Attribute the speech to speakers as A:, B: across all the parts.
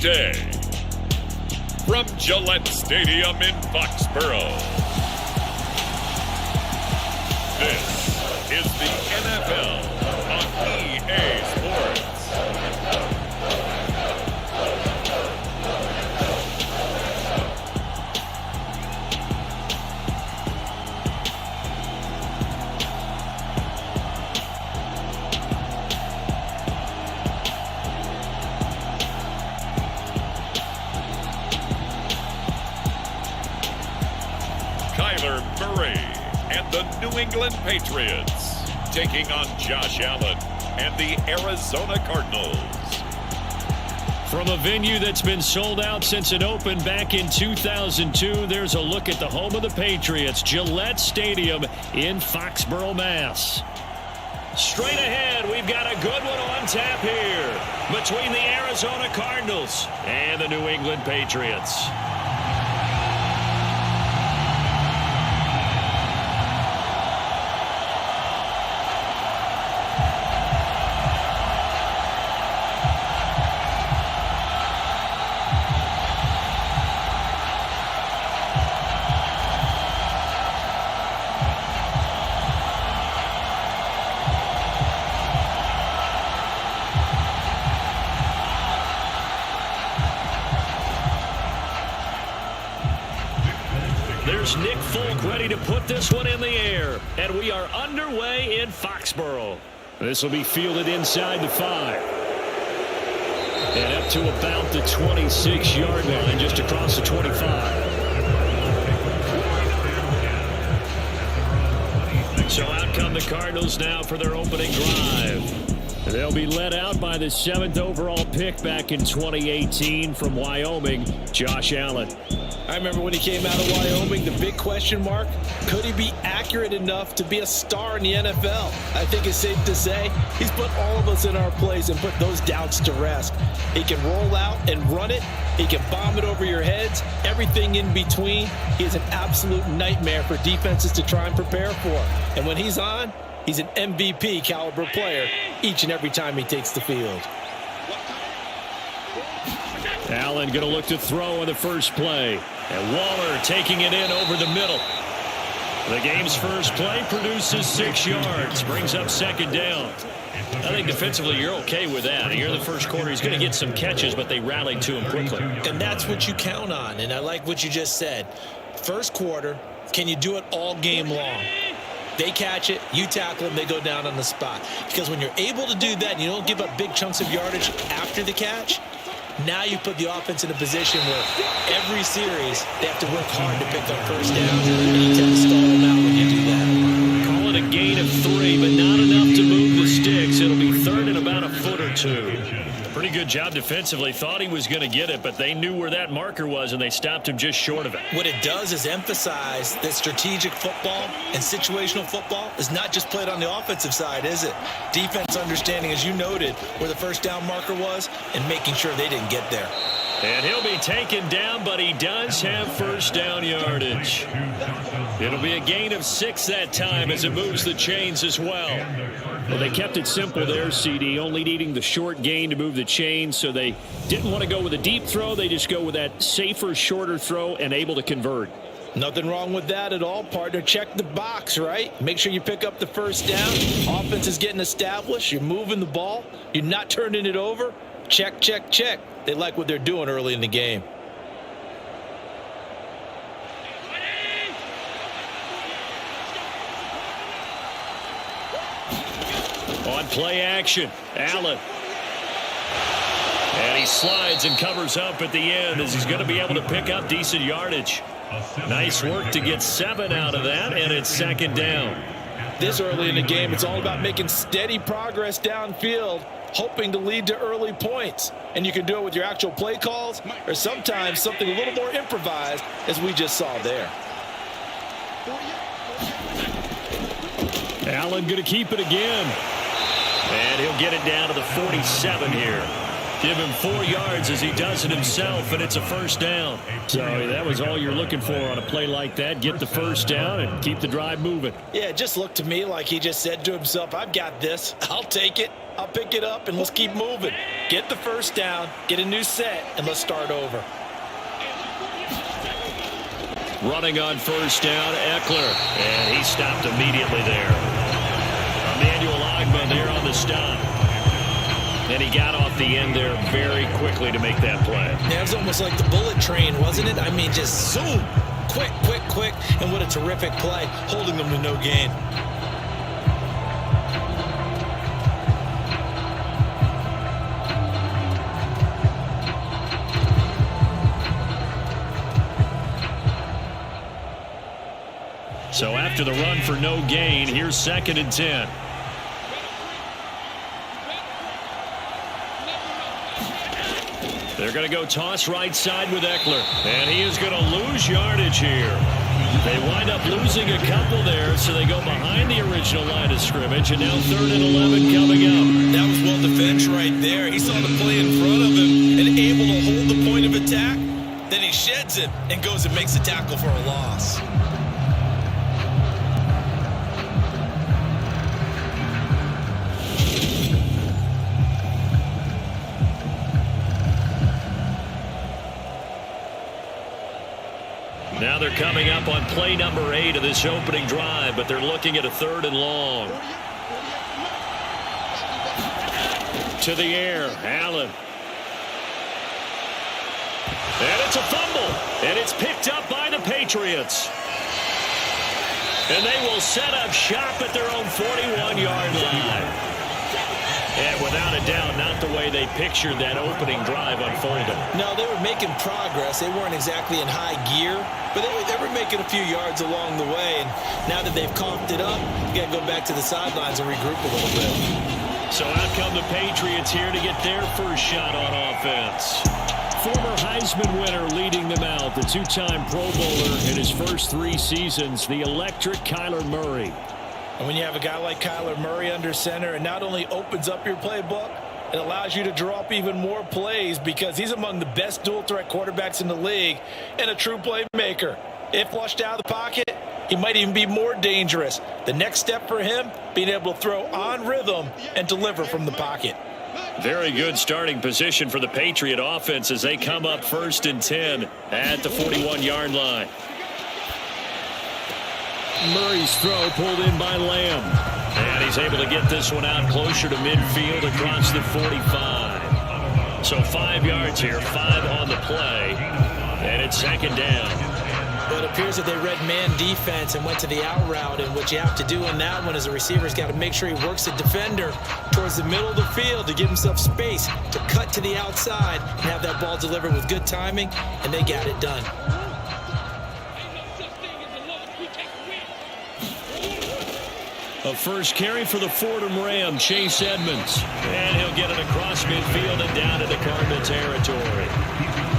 A: day. From Gillette Stadium in Foxborough, this is the NFL on EA Sports. Murray and the New England Patriots taking on Josh Allen and the Arizona Cardinals.
B: From a venue that's been sold out since it opened back in 2002, there's a look at the home of the Patriots, Gillette Stadium in Foxborough, Mass. Straight ahead, we've got a good one on tap here between the Arizona Cardinals and the New England Patriots. There's Nick Folk ready to put this one in the air, and we are underway in Foxborough. This will be fielded inside the 5. And up to about the 26-yard line, just across the 25. So out come the Cardinals now for their opening drive. They'll be led out by the 7th overall pick back in 2018 from Wyoming, Josh Allen.
C: I remember when he came out of Wyoming, the big question mark, could he be accurate enough to be a star in the NFL? I think it's safe to say he's put all of us in our place and put those doubts to rest. He can roll out and run it. He can bomb it over your heads, everything in between. He is an absolute nightmare for defenses to try and prepare for. And when he's on, he's an MVP caliber player each and every time he takes the field.
B: Allen going to look to throw on the first play. And Waller taking it in over the middle. The game's first play produces 6 yards. Brings up 2nd down. I think defensively you're okay with that. Here in the first quarter, he's going to get some catches, but they rallied to him quickly.
C: And that's what you count on. And I like what you just said. First quarter, can you do it all game long? They catch it, you tackle them, they go down on the spot. Because when you're able to do that and you don't give up big chunks of yardage after the catch, now you put the offense in a position where every series they have to work hard to pick up first down, and you tend to stall them out when you do that.
B: Call it a gain of 3, but not enough to move the sticks. It'll be 3rd and about a foot or 2. Pretty good job defensively. Thought he was going to get it, but they knew where that marker was, and they stopped him just short of it.
C: What it does is emphasize that strategic football and situational football is not just played on the offensive side, is it? Defense understanding, as you noted, where the first down marker was and making sure they didn't get there.
B: And he'll be taken down, but he does have first down yardage. It'll be a gain of 6 that time as it moves the chains as well. Well, they kept it simple there, CD, only needing the short gain to move the chains, so they didn't want to go with a deep throw. They just go with that safer, shorter throw and able to convert.
C: Nothing wrong with that at all, partner. Check the box, right? Make sure you pick up the first down. Offense is getting established. You're moving the ball. You're not turning it over. Check, check, check. They like what they're doing early in the game.
B: On play action, Allen. And he slides and covers up at the end as he's going to be able to pick up decent yardage. Nice work to get 7 out of that, and it's 2nd down.
C: This early in the game, it's all about making steady progress downfield, hoping to lead to early points. And you can do it with your actual play calls or sometimes something a little more improvised, as we just saw there.
B: Allen going to keep it again. And he'll get it down to the 47 here. Give him 4 yards as he does it himself, and it's a first down. So that was all you're looking for on a play like that. Get the first down and keep the drive moving.
C: Yeah, it just looked to me like he just said to himself, I've got this. I'll take it. I'll pick it up and let's keep moving. Get the first down, get a new set, and let's start over.
B: Running on first down, Eckler. And he stopped immediately there. Emmanuel Ogba there on the stop. And he got off the end there very quickly to make that play.
C: Yeah, it was almost like the bullet train, wasn't it? I mean, just zoom. Quick, quick, quick. And what a terrific play, holding them to no gain.
B: So after the run for no gain, here's 2nd and 10. They're going to go toss right side with Eckler. And he is going to lose yardage here. They wind up losing a couple there, so they go behind the original line of scrimmage. And now 3rd and 11 coming up.
C: That was well defended right there. He saw the play in front of him and able to hold the point of attack. Then he sheds it and goes and makes a tackle for a loss.
B: Now they're coming up on play number 8 of this opening drive, but they're looking at a 3rd and long. To the air, Allen. And it's a fumble, and it's picked up by the Patriots. And they will set up shop at their own 41-yard line. And without a doubt, not the way they pictured that opening drive unfolding.
C: No, they were making progress. They weren't exactly in high gear, but they were making a few yards along the way. And now that they've coughed it up, you got to go back to the sidelines and regroup a little bit. So out come the Patriots here to get their first shot on offense.
B: Former Heisman winner leading them out, the 2-time Pro Bowler in his first 3 seasons, the electric Kyler Murray.
C: And when you have a guy like Kyler Murray under center, it not only opens up your playbook, it allows you to draw up even more plays because he's among the best dual-threat quarterbacks in the league and a true playmaker. If flushed out of the pocket, he might even be more dangerous. The next step for him, being able to throw on rhythm and deliver from the pocket.
B: Very good starting position for the Patriot offense as they come up 1st and 10 at the 41-yard line. Murray's throw pulled in by Lamb. And he's able to get this one out closer to midfield across the 45. So 5 yards here, 5 on the play. And it's 2nd down.
C: But it appears that they read man defense and went to the out route. And what you have to do in that one is a receiver's got to make sure he works the defender towards the middle of the field to give himself space to cut to the outside and have that ball delivered with good timing. And they got it done.
B: A first carry for the Fordham Ram, Chase Edmonds. And he'll get it across midfield and down into Cardinal territory.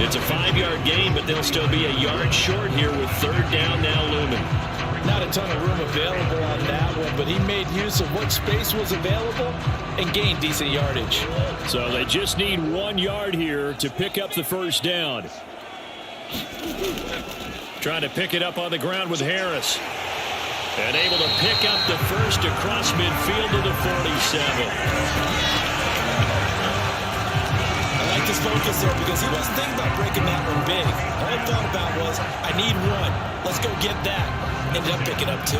B: It's a 5-yard gain, but they'll still be a yard short here with 3rd down now looming.
C: Not a ton of room available on that one, but he made use of what space was available and gained decent yardage.
B: So they just need 1 yard here to pick up the first down. Trying to pick it up on the ground with Harris. And able to pick up the first across midfield to the 47.
C: I like his focus there because he wasn't thinking about breaking that one big. All he thought about was, I need 1. Let's go get that. Ended up picking up 2.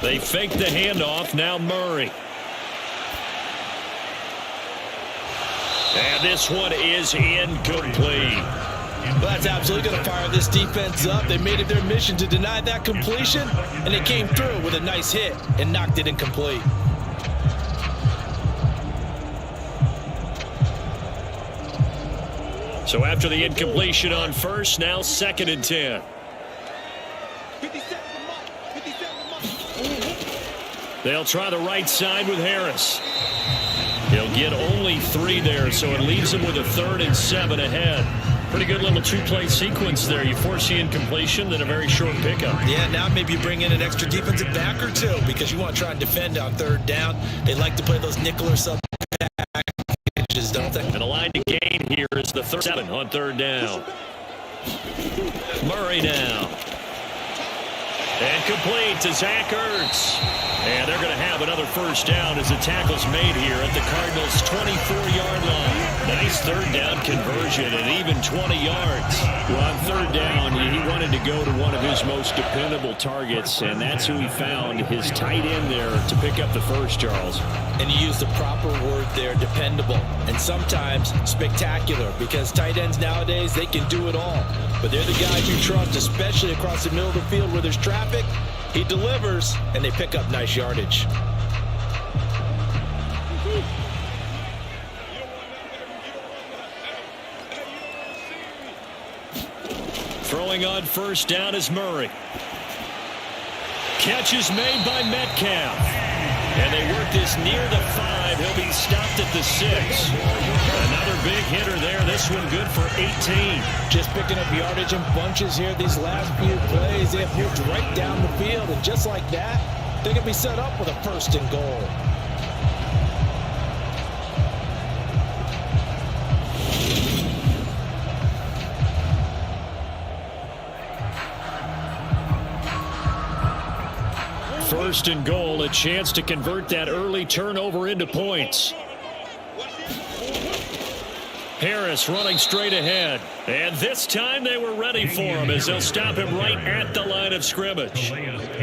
B: They fake the handoff. Now Murray. And this one is incomplete.
C: Well, that's absolutely going to fire this defense up. They made it their mission to deny that completion, and they came through with a nice hit and knocked it incomplete.
B: So after the incompletion on first, now 2nd and 10. They'll try the right side with Harris. He'll get only 3 there, so it leaves him with a 3rd and 7 ahead. Pretty good little 2-play sequence there. You force the incompletion, then a very short pickup.
C: Yeah, now maybe you bring in an extra defensive back or 2 because you want to try and defend on 3rd down. They like to play those nickel or sub packages, don't they?
B: And the line to gain here is the 7 on 3rd down. Murray now. And complete to Zach Ertz. And they're going to have another 1st down as the tackle's made here at the Cardinals' 24-yard line. Nice 3rd down conversion and even 20 yards. Well, on 3rd down, he wanted to go to one of his most dependable targets, and that's who he found, his tight end there, to pick up the 1st, Charles.
C: And you use the proper word there, dependable, and sometimes spectacular, because tight ends nowadays, they can do it all. But they're the guys you trust, especially across the middle of the field where there's traffic. He delivers, and they pick up nice yardage.
B: Throwing on 1st down is Murray. Catch is made by Metcalf. And they work this near the 5. He'll be stopped at the 6. Another big hitter there. This one good for 18.
C: Just picking up yardage in bunches here. These last few plays, they have moved right down the field. And just like that, they're going to be set up with a 1st and goal.
B: First and goal, a chance to convert that early turnover into points. Harris running straight ahead. And this time they were ready for him as they'll stop him right at the line of scrimmage.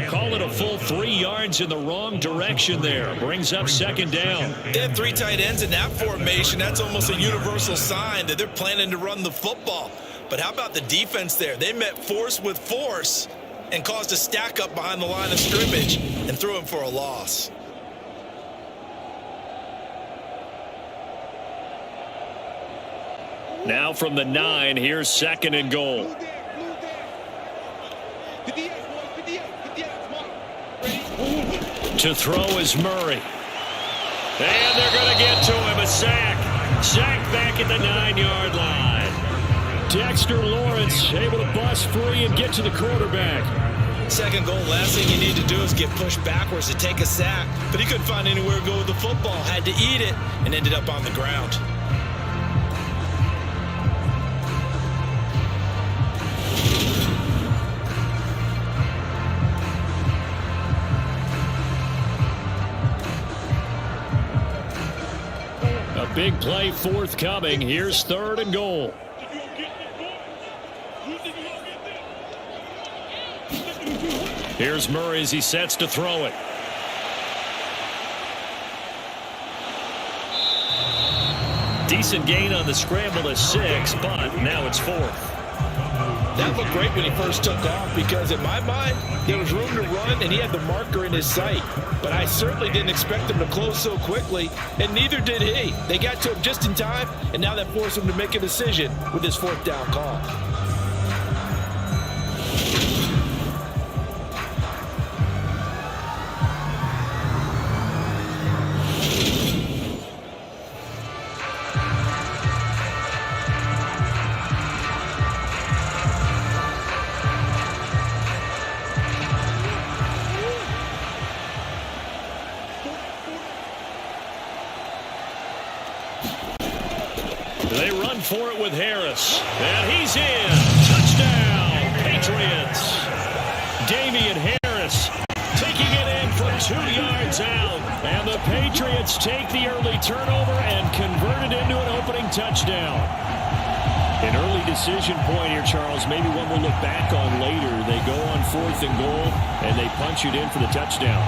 B: Call it a full 3 yards in the wrong direction there. Brings up 2nd down.
C: They have 3 tight ends in that formation. That's almost a universal sign that they're planning to run the football. But how about the defense there? They met force with force and caused a stack up behind the line of scrimmage and threw him for a loss.
B: Now from the 9, here's 2nd and goal. To throw is Murray. And they're going to get to him, a sack. Sack back at the 9-yard line. Dexter Lawrence able to bust free and get to the quarterback.
C: 2nd goal, last thing you need to do is get pushed backwards to take a sack. But he couldn't find anywhere to go with the football. Had to eat it and ended up on the ground.
B: A big play forthcoming. Here's 3rd and goal. Here's Murray as he sets to throw it. Decent gain on the scramble to 6, but now it's 4th.
C: That looked great when he first took off because in my mind, there was room to run and he had the marker in his sight. But I certainly didn't expect him to close so quickly, and neither did he. They got to him just in time, and now that forced him to make a decision with his 4th down call.
B: They run for it with Harris. And he's in. Touchdown, Patriots. Damian Harris taking it in from 2 yards out. And the Patriots take the early turnover and convert it into an opening touchdown. An early decision point here, Charles. Maybe one we'll look back on later. They go on 4th and goal, and they punch it in for the touchdown.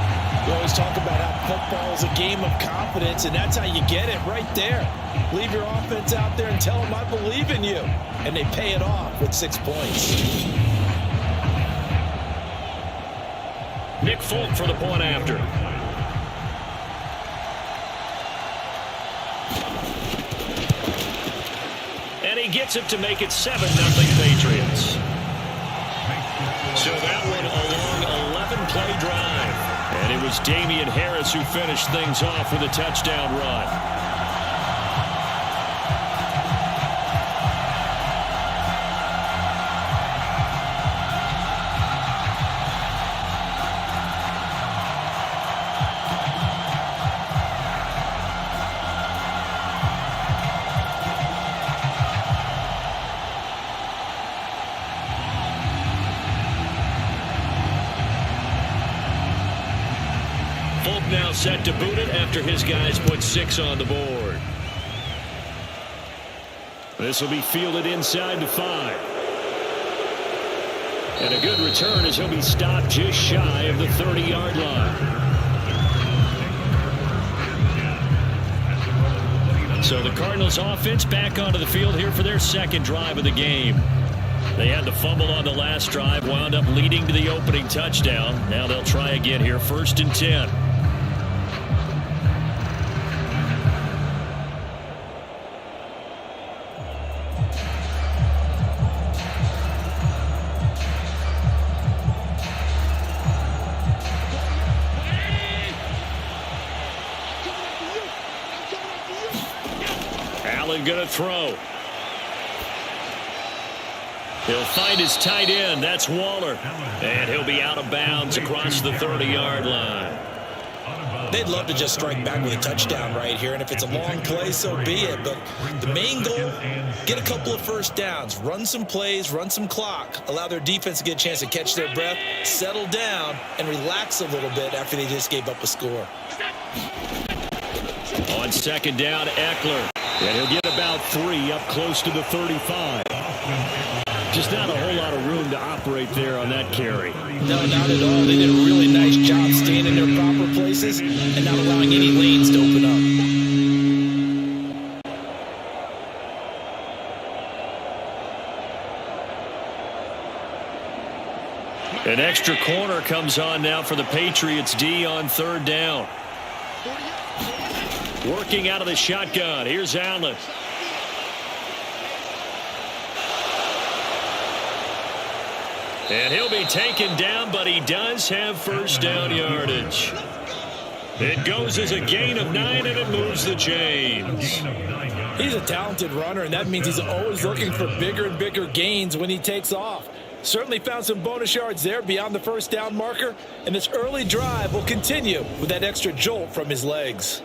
C: We always talk about how football is a game of confidence, and that's how you get it right there. Leave your offense out there and tell them I believe in you. And they pay it off with 6 points.
B: Nick Folk for the point after. And he gets it to make it 7-0 Patriots. So that one a long 11-play drive. And it was Damian Harris who finished things off with a touchdown run. set to boot it after his guys put 6 on the board. This will be fielded inside the 5. And a good return as he'll be stopped just shy of the 30-yard line. So the Cardinals offense back onto the field here for their second drive of the game. They had the fumble on the last drive, wound up leading to the opening touchdown. Now they'll try again here, 1st and 10. Allen going to throw. He'll find his tight end. That's Waller. And he'll be out of bounds across the 30-yard line.
C: They'd love to just strike back with a touchdown right here, and if it's a long play, so be it. But the main goal, get a couple of first downs, run some plays, run some clock, allow their defense to get a chance to catch their breath, settle down, and relax a little bit after they just gave up a score.
B: On 2nd down, Eckler. And he'll get about 3 up close to the 35. Just not a whole lot of room to operate there on that carry.
C: No, not at all. They did a really nice job staying in their proper places and not allowing any lanes to open up.
B: An extra corner comes on now for the Patriots D on 3rd down. Working out of the shotgun. Here's Allen. And he'll be taken down, but he does have first down yardage. It goes as a gain of 9, and it moves the chains.
C: He's a talented runner, and that means he's always looking for bigger and bigger gains when he takes off. Certainly found some bonus yards there beyond the first down marker, and this early drive will continue with that extra jolt from his legs.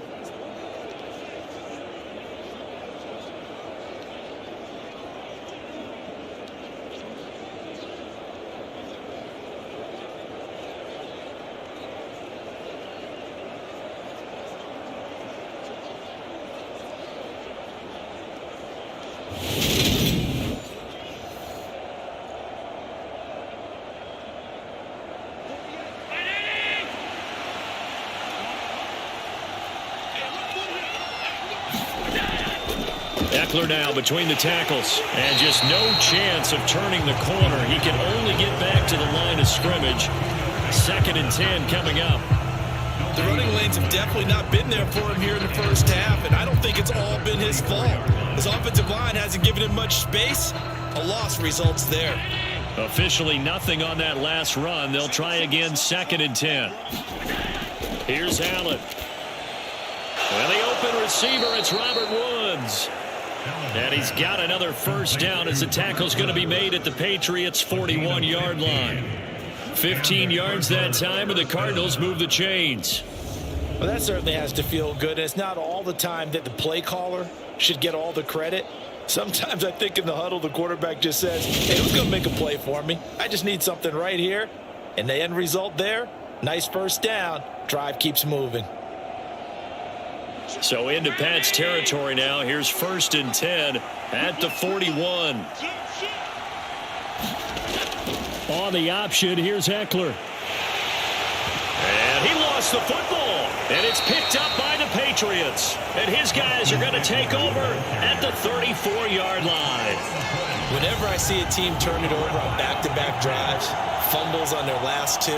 B: Eckler now between the tackles, and just no chance of turning the corner. He can only get back to the line of scrimmage. 2nd and 10 coming up.
C: The running lanes have definitely not been there for him here in the first half, and I don't think it's all been his fault. His offensive line hasn't given him much space. A loss results there.
B: Officially nothing on that last run. They'll try again, 2nd and 10. Here's Allen. And the open receiver, it's Robert Woods. And he's got another first down as the tackle's going to be made at the Patriots' 41-yard line. 15 yards that time, and the Cardinals move the chains.
C: Well, that certainly has to feel good. And it's not all the time that the play caller should get all the credit. Sometimes I think in the huddle, the quarterback just says, hey, who's going to make a play for me? I just need something right here. And the end result there, nice first down. Drive keeps moving.
B: So into Pat's territory now. Here's 1st and 10 at the 41. On the option, here's Eckler. And he lost the football. And it's picked up by the Patriots. And his guys are going to take over at the 34-yard line.
C: Whenever I see a team turn it over on back-to-back drives, fumbles on their last 2,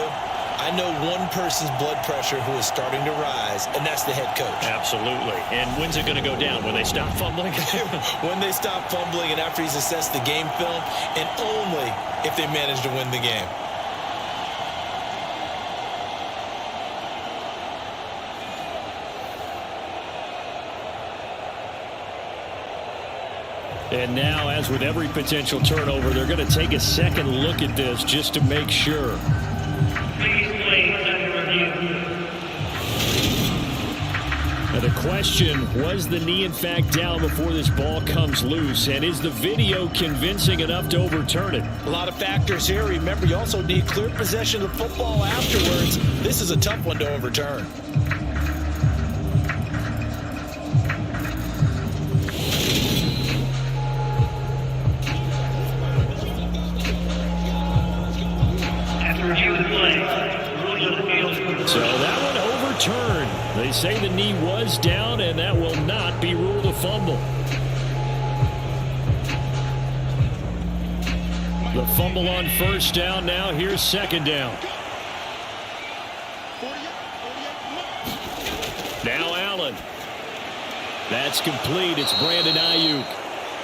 C: I know one person's blood pressure who is starting to rise, and that's the head coach.
B: Absolutely. And when's it going to go down? When they stop fumbling?
C: When they stop fumbling and after he's assessed the game film, and only if they manage to win the game.
B: And now, as with every potential turnover, they're going to take a second look at this just to make sure. Now the question, was the knee in fact down before this ball comes loose? And is the video convincing enough to overturn it?
C: A lot of factors here. Remember, you also need clear possession of the football afterwards. This is a tough one to overturn.
B: that will not be ruled a fumble. The fumble on first down. Now here's second down. Now Allen. That's complete. It's Brandon Ayuk.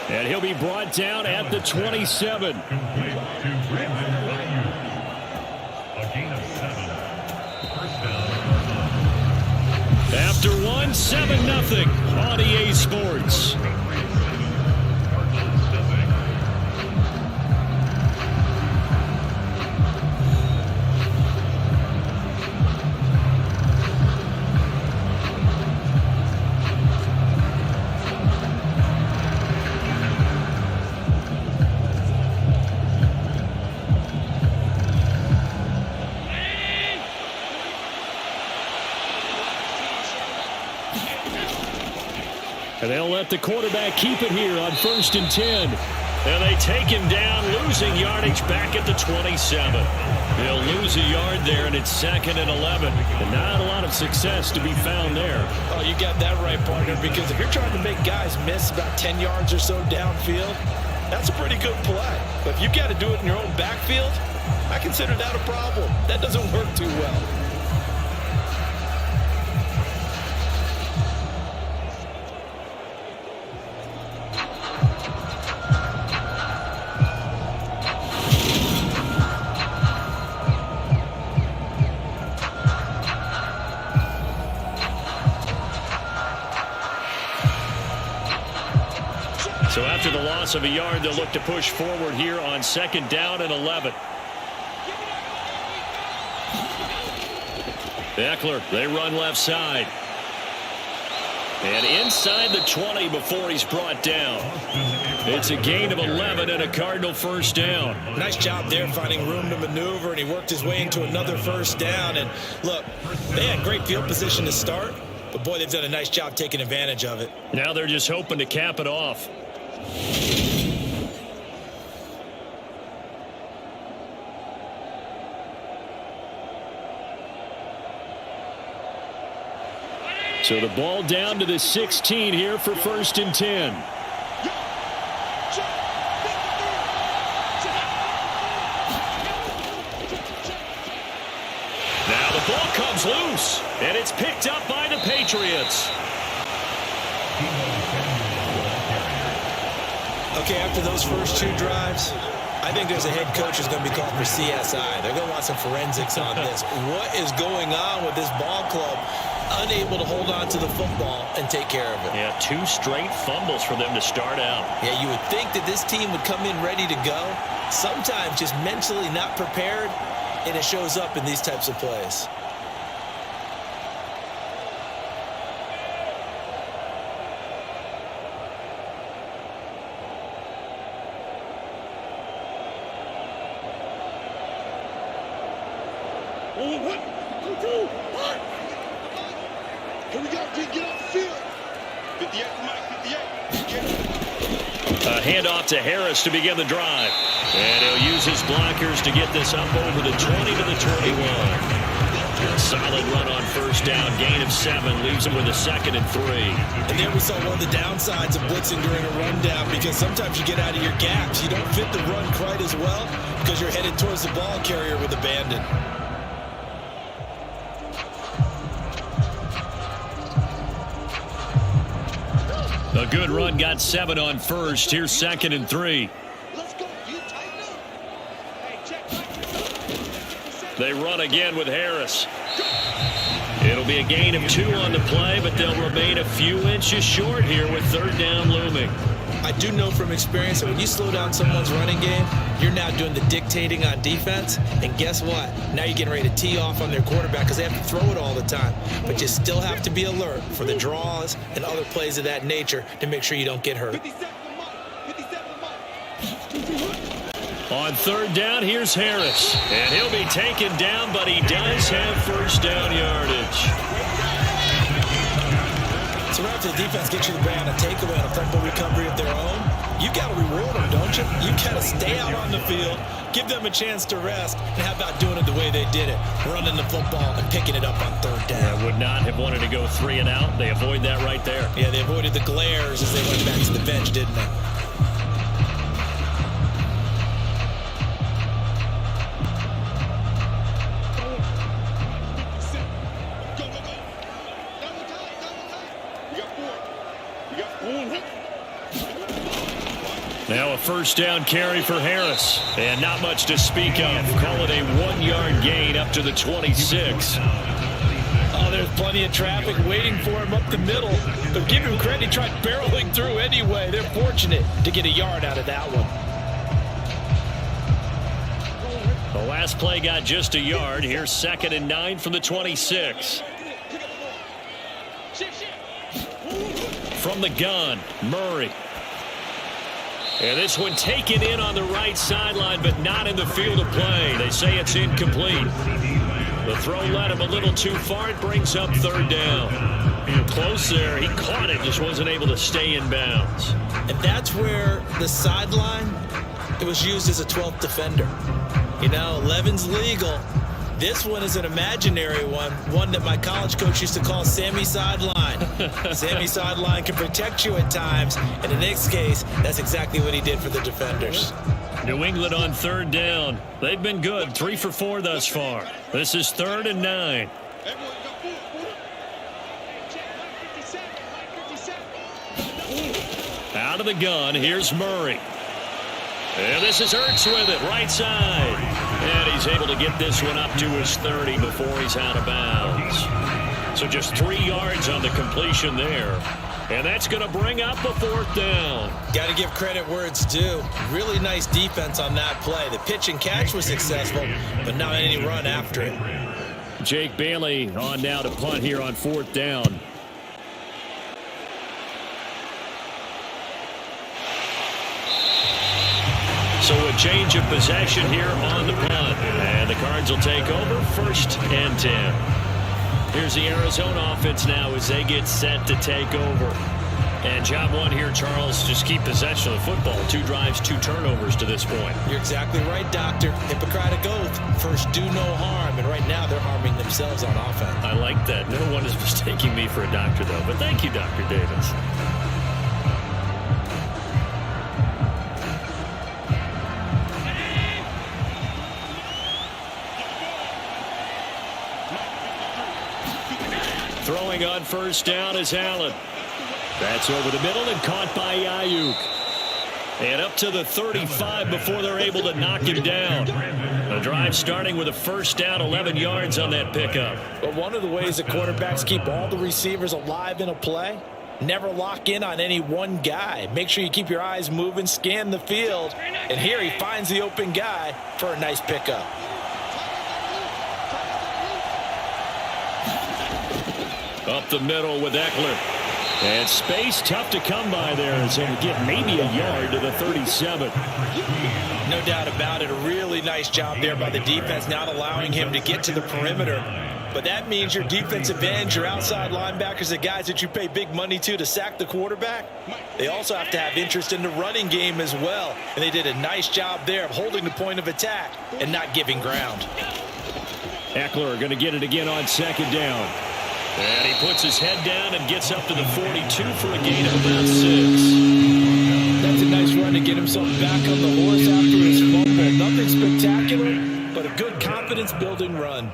B: And he'll be brought down at the 27. After 1, 7-0 on EA Sports. And they'll let the quarterback keep it here on 1st and 10. And they take him down, losing yardage back at the 27. They'll lose a yard there, and it's 2nd and 11. And not a lot of success to be found there.
C: Oh, you got that right, partner, because if you're trying to make guys miss about 10 yards or so downfield, that's a pretty good play. But if you've got to do it in your own backfield, I consider that a problem. That doesn't work too well.
B: So after the loss of a yard, they'll look to push forward here on 2nd down and 11. Eckler, they run left side. And inside the 20 before he's brought down. It's a gain of 11 and a Cardinal first down.
C: Nice job there finding room to maneuver, and he worked his way into another first down. And look, they had great field position to start, but boy, they've done a nice job taking advantage of it.
B: Now they're just hoping to cap it off. So the ball down to the 16 here for 1st and 10. Now the ball comes loose, and it's picked up by the Patriots.
C: Okay, after those first 2 drives, I think there's a head coach who's going to be called for CSI. They're going to want some forensics on this. What is going on with this ball club? Unable to hold on to the football and take care of it.
B: Yeah, 2 straight fumbles for them to start out.
C: Yeah, you would think that this team would come in ready to go. Sometimes just mentally not prepared, and it shows up in these types of plays.
B: A handoff to Harris to begin the drive. And he'll use his blockers to get this up over the 20 to the 21. A solid run on first down. Gain of 7 leaves him with a 2nd and 3.
C: And there we saw one of the downsides of blitzing during a rundown, because sometimes you get out of your gaps. You don't fit the run quite as well because you're headed towards the ball carrier with abandon.
B: A good run, got 7 on first. Here's 2nd and 3. They run again with Harris. It'll be a gain of 2 on the play, but they'll remain a few inches short here with 3rd down looming.
C: I do know from experience that when you slow down someone's running game, you're now doing the dictating on defense. And guess what? Now you're getting ready to tee off on their quarterback because they have to throw it all the time. But you still have to be alert for the draws and other plays of that nature to make sure you don't get hurt.
B: On 3rd down, here's Harris. And he'll be taken down, but he does have first down yardage.
C: So right after the defense gets you the ball on a takeaway on a fumble recovery of their own, you got to reward them, don't you? You got to stay out on the field, give them a chance to rest, and how about doing it the way they did it, running the football and picking it up on third down.
B: Yeah, would not have wanted to go 3 and out. They avoid that right there.
C: Yeah, they avoided the glares as they went back to the bench, didn't they?
B: Now a first down carry for Harris. And not much to speak of. Call it a 1-yard gain up to the 26.
C: Oh, there's plenty of traffic waiting for him up the middle. But give him credit, he tried barreling through anyway. They're fortunate to get a yard out of that one.
B: The last play got just a yard. Here's 2nd and 9 from the 26. From the gun, Murray. And this one taken in on the right sideline, but not in the field of play. They say it's incomplete. The throw led him a little too far. It brings up 3rd down. Close there. He caught it, just wasn't able to stay in bounds.
C: And that's where the sideline, it was used as a 12th defender. You know, 11's legal. This one is an imaginary one that my college coach used to call Sammy Sideline. Sammy Sideline can protect you at times, and in this case, that's exactly what he did for the defenders.
B: New England on 3rd down. They've been good, 3 for 4 thus far. This is 3rd and 9. Out of the gun, here's Murray. And this is Ertz with it, right side. And he's able to get this one up to his 30 before he's out of bounds. So just 3 yards on the completion there. And that's going to bring up a 4th down.
C: Got to give credit where it's due. Really nice defense on that play. The pitch and catch was successful, but not any run after it.
B: Jake Bailey on now to punt here on 4th down. So a change of possession here on the punt. And the Cards will take over 1st and 10. Here's the Arizona offense now as they get set to take over. And job 1 here, Charles, just keep possession of the football. 2 drives, 2 turnovers to this point.
C: You're exactly right, Doctor. Hippocratic oath. First, do no harm. And right now, they're harming themselves on offense.
B: I like that. No one is mistaking me for a doctor, though. But thank you, Dr. Davis. Throwing on 1st down is Allen. That's over the middle and caught by Ayuk. And up to the 35 before they're able to knock him down. The drive starting with a 1st down, 11 yards on that pickup.
C: But one of the ways that quarterbacks keep all the receivers alive in a play, never lock in on any one guy. Make sure you keep your eyes moving, scan the field. And here he finds the open guy for a nice pickup.
B: Up the middle with Eckler. And space tough to come by there. So we get maybe a yard to the 37.
C: No doubt about it. A really nice job there by the defense, not allowing him to get to the perimeter. But that means your defensive ends, your outside linebackers, the guys that you pay big money to sack the quarterback, they also have to have interest in the running game as well. And they did a nice job there of holding the point of attack and not giving ground.
B: Eckler going to get it again on 2nd down. And he puts his head down and gets up to the 42 for a gain of about 6.
C: That's a nice run to get himself back on the horse after his fumble. Nothing spectacular, but a good confidence-building run.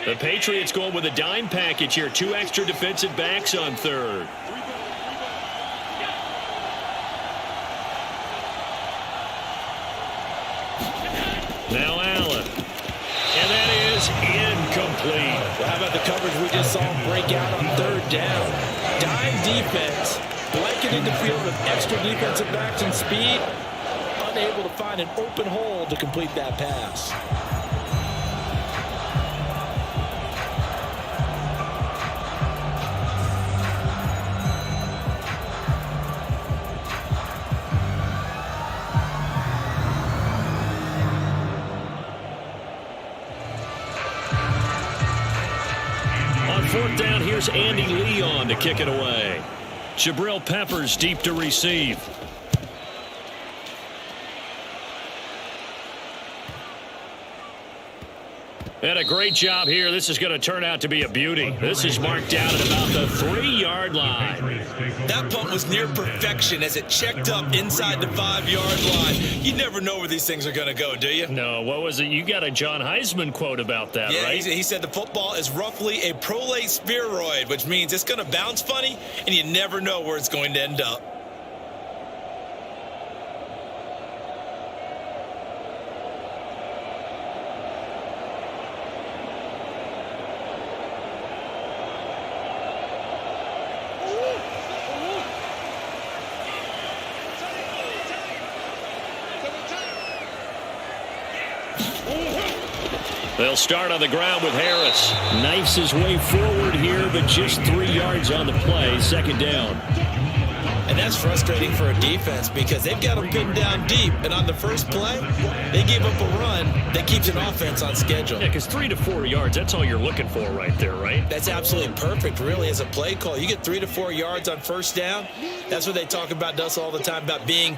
B: The Patriots going with a dime package here. 2 extra defensive backs on 3rd. Now Allen. And that is incomplete.
C: Well, how about the coverage we just saw him break out on 3rd down? Dime defense, blanketed the field with extra defensive backs and speed, unable to find an open hole to complete that pass.
B: fourth down, here's Andy Lee on to kick it away. Jabril Peppers deep to receive. And a great job here. This is going to turn out to be a beauty. This is marked down at about the 3-yard line.
C: That punt was near perfection as it checked up inside the 5-yard line. You never know where these things are going to go, do you?
B: No, what was it? You got a John Heisman quote about that, right?
C: Yeah, he said the football is roughly a prolate spheroid, which means it's going to bounce funny, and you never know where it's going to end up.
B: They'll start on the ground with Harris. Knifes his way forward here, but just 3 yards on the play. Second down.
C: And that's frustrating for a defense because they've got them pinned down deep. And on the first play, they gave up a run that keeps an offense on schedule.
B: Yeah, because 3 to 4 yards, that's all you're looking for right there, right?
C: That's absolutely perfect, really, as a play call. You get 3 to 4 yards on first down. That's what they talk about us all the time, about being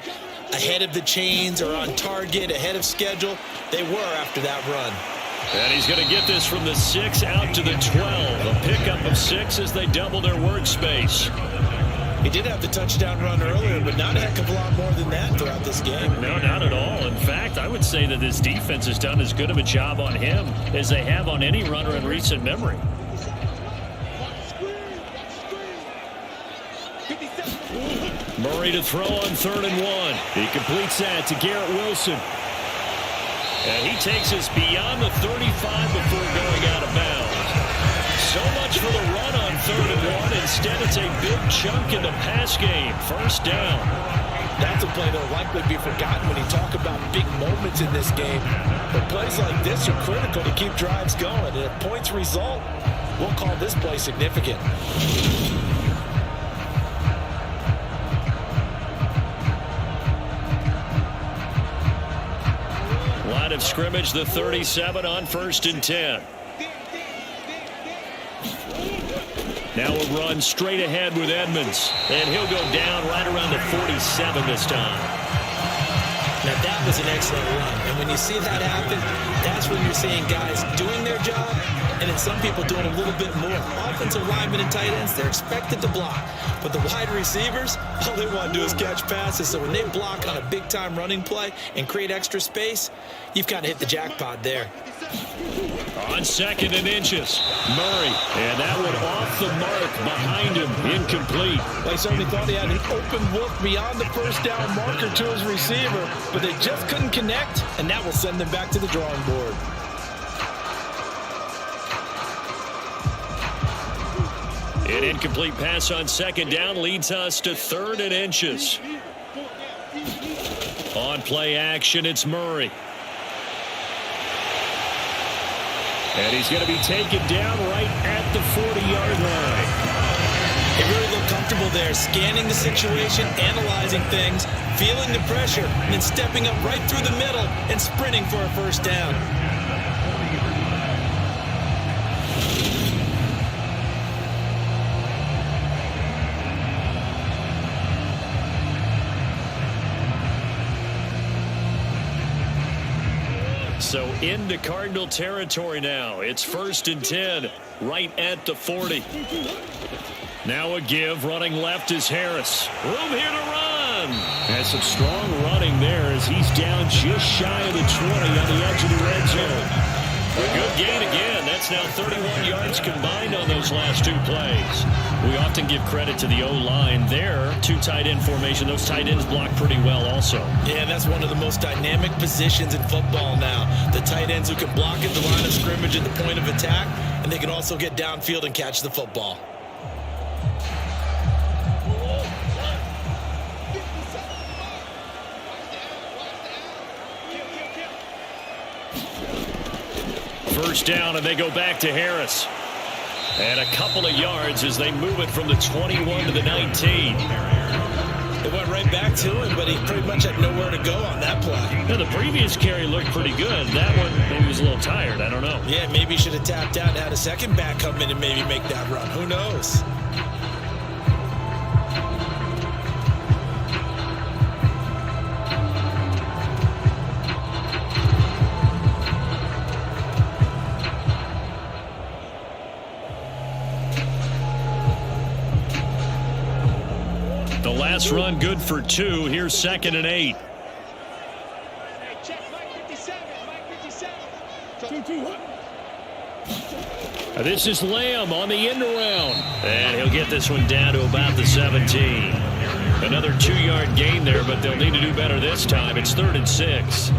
C: ahead of the chains or on target, ahead of schedule. They were after that run.
B: And he's going to get this from the 6 out to the 12. A pickup of 6 as they double their workspace.
C: He did have the touchdown run earlier, but not a heck of a lot more than that throughout this game.
B: No, not at all. In fact, I would say that this defense has done as good of a job on him as they have on any runner in recent memory. Murray to throw on 3rd and 1. He completes that to Garrett Wilson. And he takes us beyond the 35 before going out of bounds. So much for the run on 3rd and 1. Instead, it's a big chunk in the pass game. First down.
C: That's a play that will likely be forgotten when you talk about big moments in this game. But plays like this are critical to keep drives going. And if points result, we'll call this play significant.
B: Line of scrimmage, the 37 on 1st and 10. Now a run straight ahead with Edmonds. And he'll go down right around the 47 this time.
C: Now that was an excellent run. And when you see that happen, that's when you're seeing guys doing their job and then some people doing a little bit more. Offensive linemen and tight ends, they're expected to block. But the wide receivers, all they want to do is catch passes. So when they block on a big-time running play and create extra space, you've kind of hit the jackpot there.
B: On 2nd and inches, Murray. And that one off the mark behind him, incomplete.
C: They certainly thought he had an open look beyond the first down marker to his receiver, but they just couldn't connect, and that will send them back to the drawing board.
B: An incomplete pass on 2nd down leads us to 3rd and inches. On play action, it's Murray. And he's going to be taken down right at the 40-yard line.
C: They really look comfortable there, scanning the situation, analyzing things, feeling the pressure, and then stepping up right through the middle and sprinting for a first down.
B: So into Cardinal territory now. It's 1st and 10, right at the 40. Now a give, running left is Harris. Room here to run. Has some strong running there as he's down just shy of the 20 on the edge of the red zone. A good gain again. That's now 31 yards combined on those last 2 plays. We often give credit to the O-line there. 2 tight end formation. Those tight ends block pretty well also.
C: Yeah, that's one of the most dynamic positions in football now. The tight ends who can block at the line of scrimmage at the point of attack, and they can also get downfield and catch the football.
B: First down, and they go back to Harris. And a couple of yards as they move it from the 21 to the 19.
C: It went right back to him, but he pretty much had nowhere to go on that play.
B: Yeah, the previous carry looked pretty good. That one, maybe he was a little tired. I don't know.
C: Yeah, maybe he should have tapped out and had a second back come in and maybe make that run. Who knows?
B: The last run good for 2. Here's 2nd and 8. This is Lamb on the end around. And he'll get this one down to about the 17. Another 2-yard gain there, but they'll need to do better this time. It's 3rd and 6.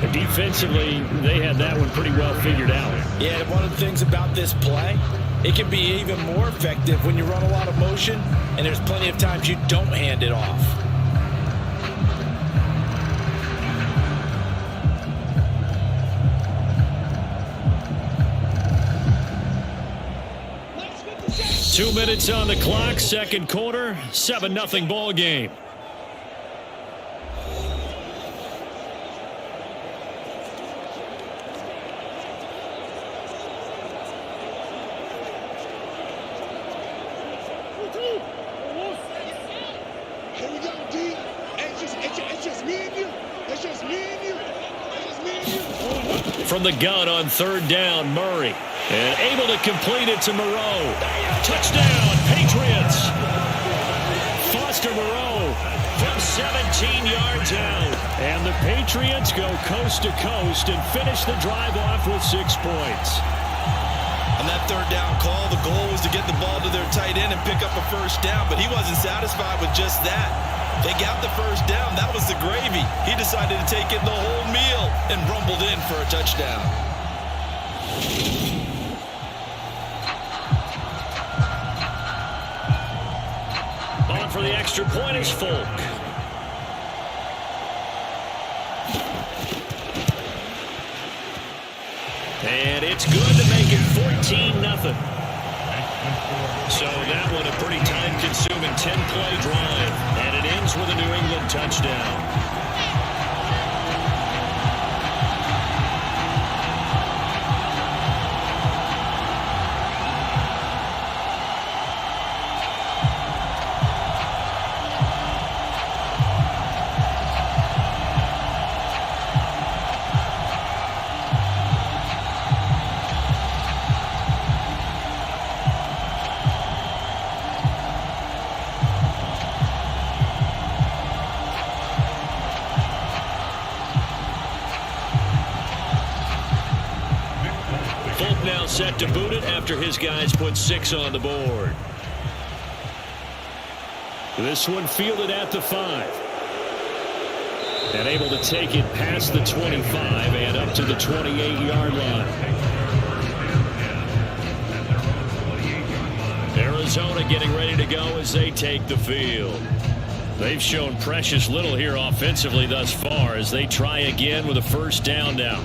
B: And defensively, they had that one pretty well figured out.
C: Yeah, one of the things about this play, it can be even more effective when you run a lot of motion, and there's plenty of times you don't hand it off.
B: Two minutes on the clock, second quarter, 7-0 ball game.
D: Here we go, D. It's just me and you. It's just me and you. It's just me and you.
B: From the gun on 3rd down, Murray. And able to complete it to Moreau. Touchdown, Patriots. Foster Moreau from 17 yards out. And the Patriots go coast to coast and finish the drive off with 6 points.
C: On that 3rd down call, the goal was to get the ball to their tight end and pick up a first down, but he wasn't satisfied with just that. They got the first down. That was the gravy. He decided to take it the whole meal and rumbled in for a touchdown.
B: On for the extra point is Folk. And it's good to make it 14-0. So that one a pretty time-consuming 10-play drive. And it ends with a New England touchdown. Now set to boot it after his guys put 6 on the board. This one fielded at the 5. And able to take it past the 25 and up to the 28-yard line. Arizona getting ready to go as they take the field. They've shown precious little here offensively thus far as they try again with a first down now.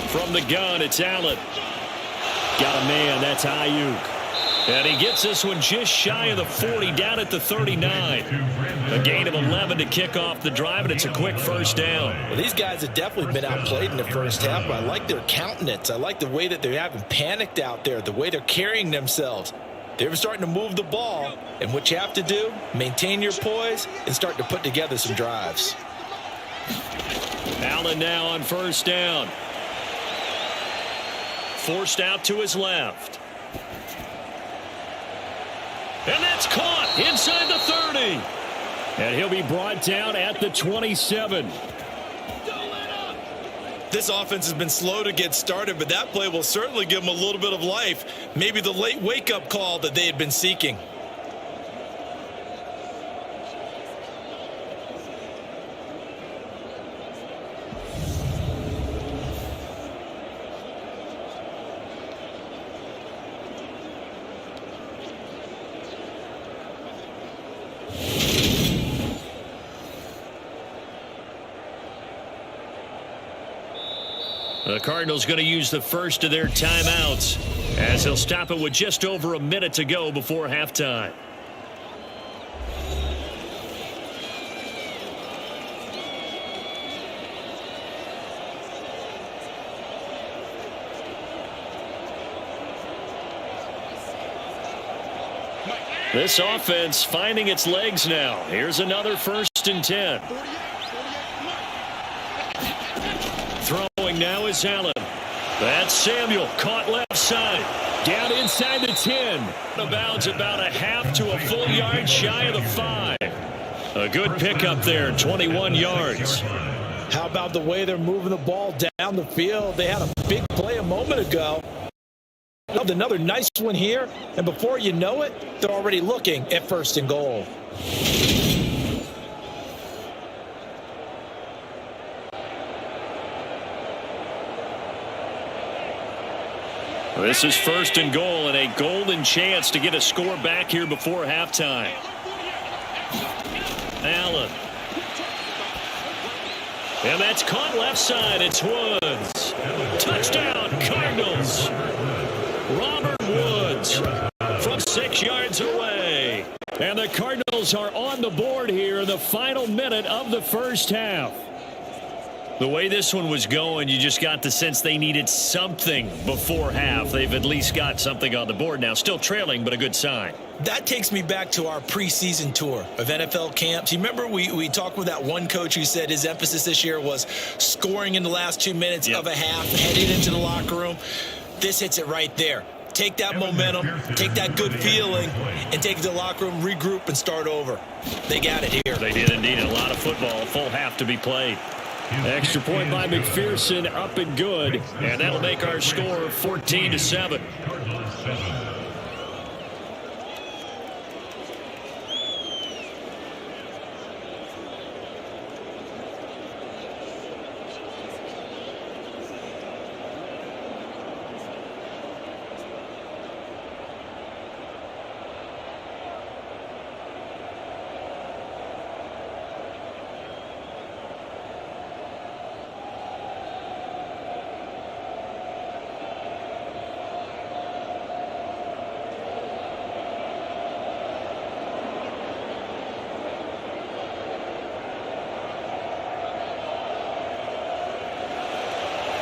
B: From the gun, it's Allen. Got a man, that's Ayuk. And he gets this one just shy of the 40, down at the 39. A gain of 11 to kick off the drive, and it's a quick first down.
C: Well, these guys have definitely been outplayed in the first half, but I like their countenance. I like the way that they haven't panicked out there, the way they're carrying themselves. They're starting to move the ball, and what you have to do, maintain your poise and start to put together some drives.
B: Allen now on first down. Forced out to his left. And that's caught inside the 30. And he'll be brought down at the 27.
C: This offense has been slow to get started, but that play will certainly give them a little bit of life. Maybe the late wake-up call that they had been seeking.
B: The Cardinals going to use the first of their timeouts as they'll stop it with just over a minute to go before halftime. This offense finding its legs now. Here's another 1st and 10. Throwing now is Allen. That's Samuel, caught left side. Down inside the 10. Out of bounds about a half to a full yard shy of the 5. A good pickup there, 21 yards.
C: How about the way they're moving the ball down the field? They had a big play a moment ago. Another nice one here, and before you know it, they're already looking at 1st and goal.
B: This is 1st and goal and a golden chance to get a score back here before halftime. Allen. And that's caught left side. It's Woods. Touchdown, Cardinals. Robert Woods from 6 yards away. And the Cardinals are on the board here in the final minute of the first half. The way this one was going, you just got the sense they needed something before half. They've at least got something on the board now. Still trailing, but a good sign.
C: That takes me back to our preseason tour of NFL camps. You remember we talked with that one coach who said his emphasis this year was scoring in the last 2 minutes of a half, heading into the locker room. This hits it right there. Take that momentum, take that good feeling, and take it to the locker room, regroup, and start over. They got it here.
B: They did indeed. A lot of football, a full half to be played. Extra point by McPherson, up and good. And that'll make our score 14-7.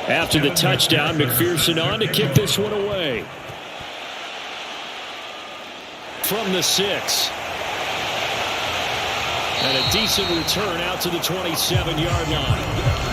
B: After the touchdown, McPherson on to kick this one away. From the 6. And a decent return out to the 27-yard line.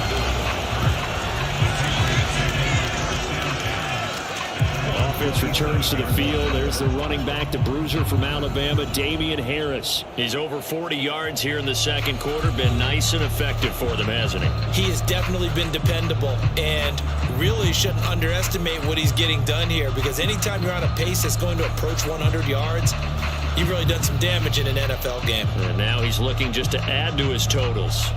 B: Offense returns to the field. There's the running back, the bruiser from Alabama, Damian Harris. He's over 40 yards here in the second quarter. Been nice and effective for them, hasn't he?
C: He has definitely been dependable, and really shouldn't underestimate what he's getting done here, because anytime you're on a pace that's going to approach 100 yards, you've really done some damage in an NFL game.
B: And now he's looking just to add to his totals.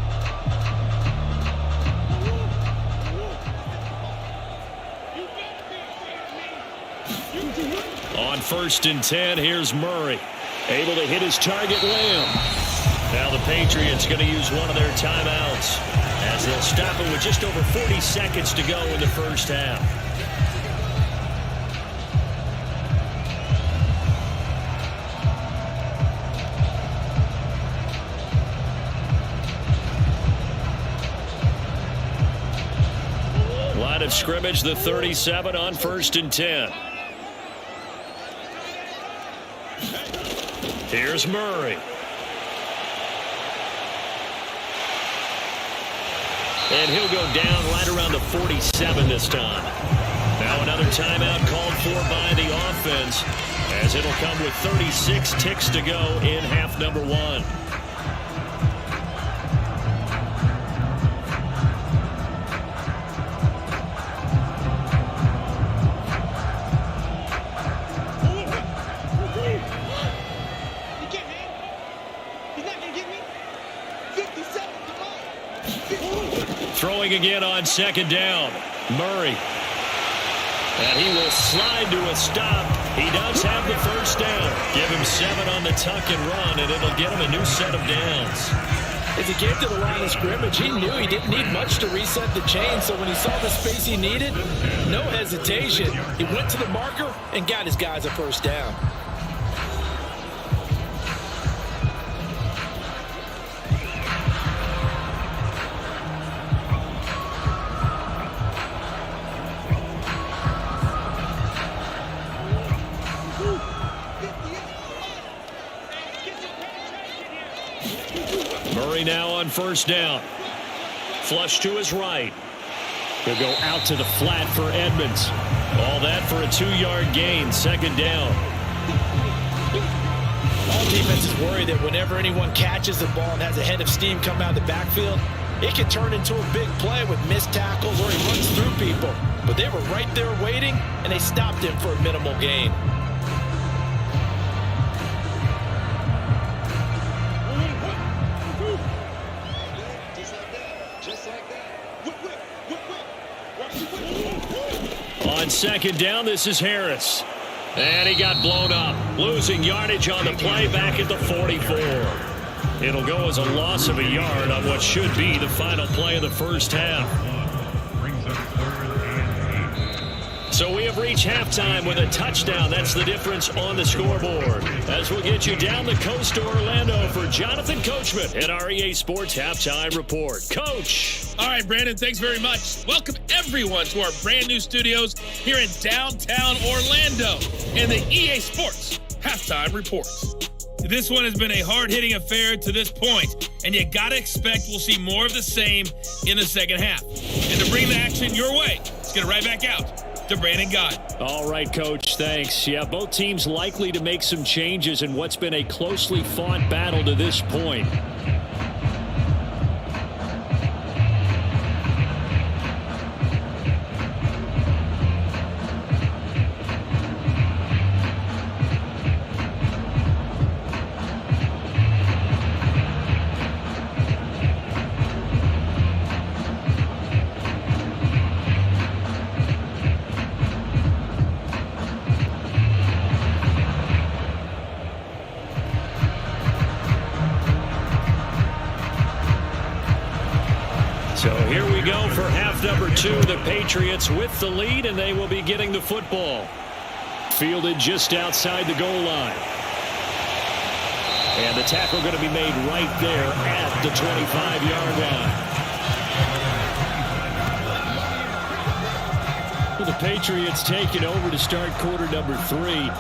B: On 1st and 10, here's Murray. Able to hit his target, Lamb. Now the Patriots going to use one of their timeouts as they'll stop it with just over 40 seconds to go in the first half. Line of scrimmage, the 37 on 1st and 10. Here's Murray. And he'll go down right around the 47 this time. Now another timeout called for by the offense, as it'll come with 36 ticks to go in half number 1. Throwing again on 2nd down. Murray. And he will slide to a stop. He does have the first down. Give him 7 on the tuck and run, and it'll get him a new set of downs.
C: As he came to the line of scrimmage, he knew he didn't need much to reset the chain, so when he saw the space he needed, no hesitation. He went to the marker and got his guys a first down.
B: Murray now on first down. Flush to his right. He'll go out to the flat for Edmonds. All that for a 2-yard gain, second down.
C: All defenses worry that whenever anyone catches the ball and has a head of steam come out of the backfield, it can turn into a big play with missed tackles or he runs through people. But they were right there waiting, and they stopped him for a minimal gain.
B: On second down, this is Harris. And he got blown up, losing yardage on the play back at the 44. It'll go as a loss of a yard on what should be the final play of the first half. So we have reached halftime with a touchdown. That's the difference on the scoreboard. As we'll get you down the coast to Orlando for Jonathan Coachman at our EA Sports Halftime Report. Coach.
E: All right, Brandon, thanks very much. Welcome, everyone, to our brand new studios here in downtown Orlando and the EA Sports Halftime Report. This one has been a hard-hitting affair to this point, and you got to expect we'll see more of the same in the second half. And to bring the action your way, let's get it right back out to Brandon God.
B: All right, Coach, thanks. Yeah, both teams likely to make some changes in what's been a closely fought battle to this point. So here we go for half number 2. The Patriots with the lead, and they will be getting the football. Fielded just outside the goal line. And the tackle going to be made right there at the 25-yard line. Well, the Patriots taking over to start quarter number 3.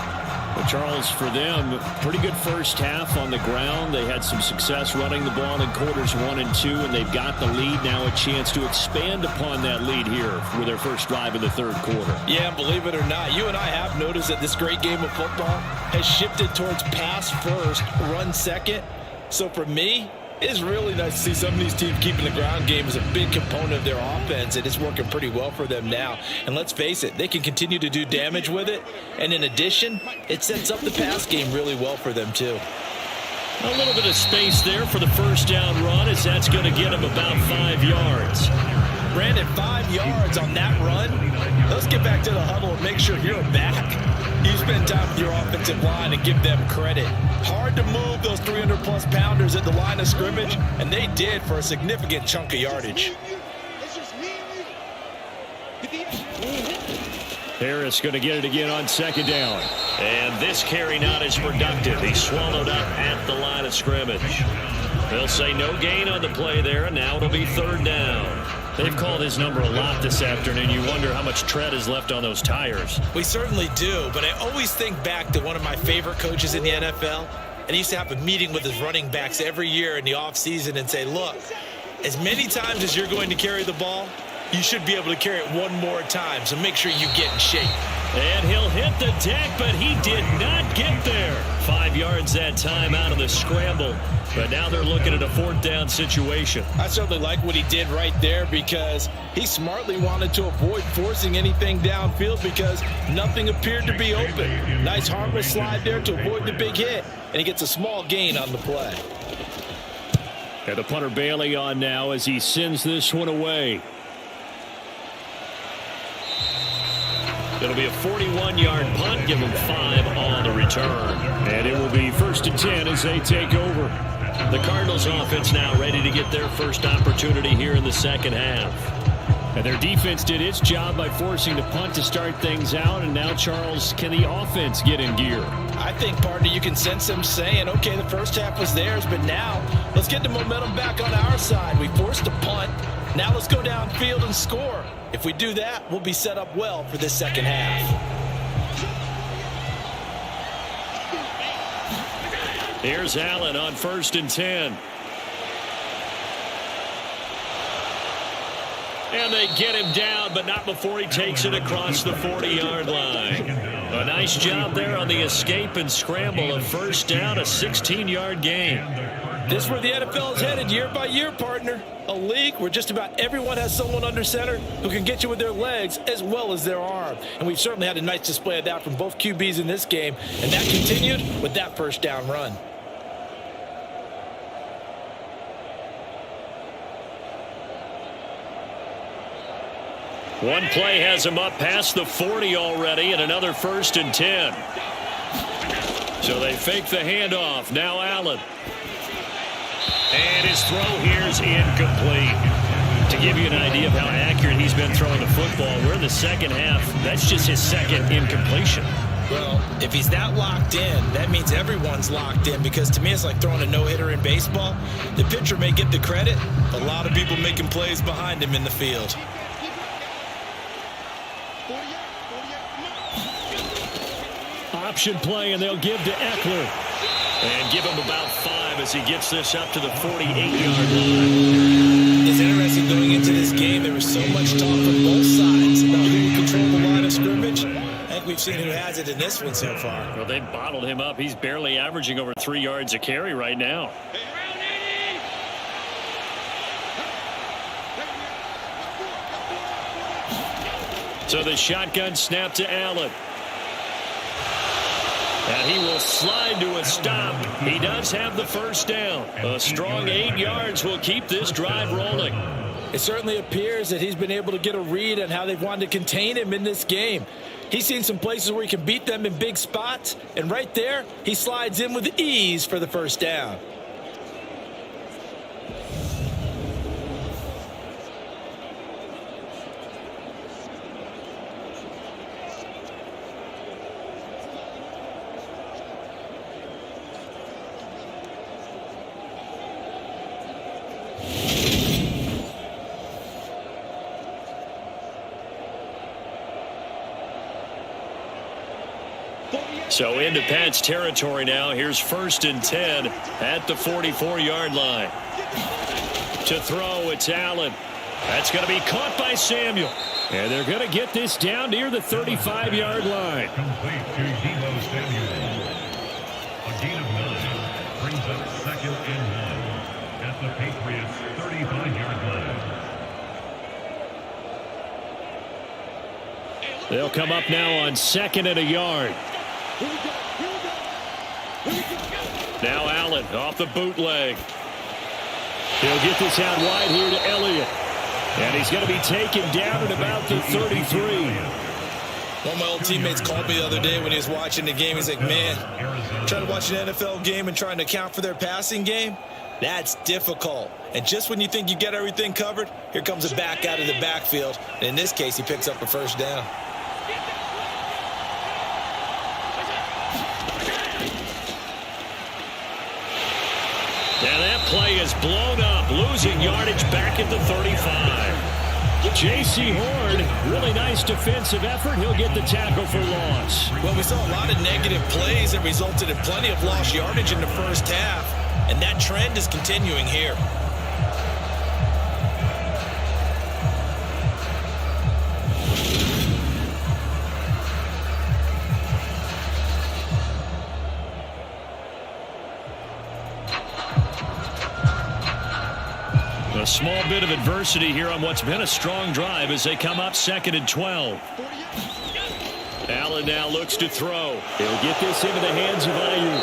B: But Charles, for them, pretty good first half on the ground. They had some success running the ball in quarters 1 and 2, and they've got the lead. Now a chance to expand upon that lead here with their first drive in the third quarter.
C: Yeah, and believe it or not, you and I have noticed that this great game of football has shifted towards pass first, run second. So for me, it's really nice to see some of these teams keeping the ground game as a big component of their offense, and it's working pretty well for them now. And let's face it, they can continue to do damage with it. And in addition, it sets up the pass game really well for them too.
B: A little bit of space there for the first down run, as that's going to get them about 5 yards.
C: Brandon, 5 yards on that run. Let's get back to the huddle and make sure you're back. You spend time with your offensive line and give them credit. Hard to move those 300-plus pounders at the line of scrimmage, and they did for a significant chunk of yardage.
B: Harris going to get it again on second down. And this carry not as productive. He swallowed up at the line of scrimmage. They'll say no gain on the play there, and now it'll be third down. They've called his number a lot this afternoon. You wonder how much tread is left on those tires.
C: We certainly do, but I always think back to one of my favorite coaches in the NFL, and he used to have a meeting with his running backs every year in the offseason and say, look, as many times as you're going to carry the ball, you should be able to carry it one more time, so make sure you get in shape.
B: And he'll hit the deck, but he did not get there. 5 yards that time out of the scramble. But now they're looking at a fourth down situation.
C: I certainly like what he did right there because he smartly wanted to avoid forcing anything downfield because nothing appeared to be open. Nice harmless slide there to avoid the big hit, and he gets a small gain on the play.
B: And the punter Bailey on now as he sends this one away. It'll be a 41-yard punt. Give them 5 on the return. And it will be 1st and 10 as they take over. The Cardinals offense now ready to get their first opportunity here in the second half. And their defense did its job by forcing the punt to start things out. And now, Charles, can the offense get in gear?
C: I think, partner, you can sense them saying, okay, the first half was theirs, but now let's get the momentum back on our side. We forced a punt. Now let's go downfield and score. If we do that, we'll be set up well for this second half.
B: Here's Allen on 1st and 10. And they get him down, but not before he takes it across the 40-yard line. A nice job there on the escape and scramble. A first down, a 16-yard gain.
C: This is where the NFL is headed year by year, partner. A league where just about everyone has someone under center who can get you with their legs as well as their arm. And we've certainly had a nice display of that from both QBs in this game. And that continued with that first down run.
B: One play has him up past the 40 already, and another 1st and 10. So they fake the handoff. Now Allen. And his throw here is incomplete. To give you an idea of how accurate he's been throwing the football, we're in the second half. That's just his second incompletion.
C: Well, if he's that locked in, that means everyone's locked in, because to me it's like throwing a no-hitter in baseball. The pitcher may get the credit, a lot of people making plays behind him in the field.
B: Option play, and they'll give to Eckler. And give him about 5 as he gets this up to the 48-yard line.
C: It's interesting going into this game. There was so much talk from both sides about who would control the line of scrimmage. I think we've seen who has it in this one so far.
B: Well, they've bottled him up. He's barely averaging over 3 yards a carry right now. So the shotgun snap to Allen. And he will slide to a stop. He does have the first down. A strong 8 yards will keep this drive rolling.
C: It certainly appears that he's been able to get a read on how they've wanted to contain him in this game. He's seen some places where he can beat them in big spots. And right there, he slides in with ease for the first down.
B: So into Pat's territory now. Here's 1st and 10 at the 44-yard line. To throw, it's Allen. That's going to be caught by Samuel. And they're going to get this down near the 35-yard line.
F: Complete to Deebo Samuel. A gain of 9 brings up 2nd and 1 at the Patriots' 35-yard line.
B: They'll come up now on 2nd and a yard. Now Allen off the bootleg. He'll get this out wide here to Elliott. And he's going to be taken down at about the 33.
C: One of my old teammates called me the other day when he was watching the game. He's like, man, trying to watch an NFL game and trying to account for their passing game, that's difficult. And just when you think you get everything covered, here comes a back out of the backfield. And in this case, he picks up a first down.
B: And that play is blown up, losing yardage back at the 35. J.C. Horn, really nice defensive effort. He'll get the tackle for loss.
C: Well, we saw a lot of negative plays that resulted in plenty of lost yardage in the first half, and that trend is continuing here.
B: A small bit of adversity here on what's been a strong drive as they come up 2nd and 12. Allen now looks to throw. He'll get this into the hands of Ayuk.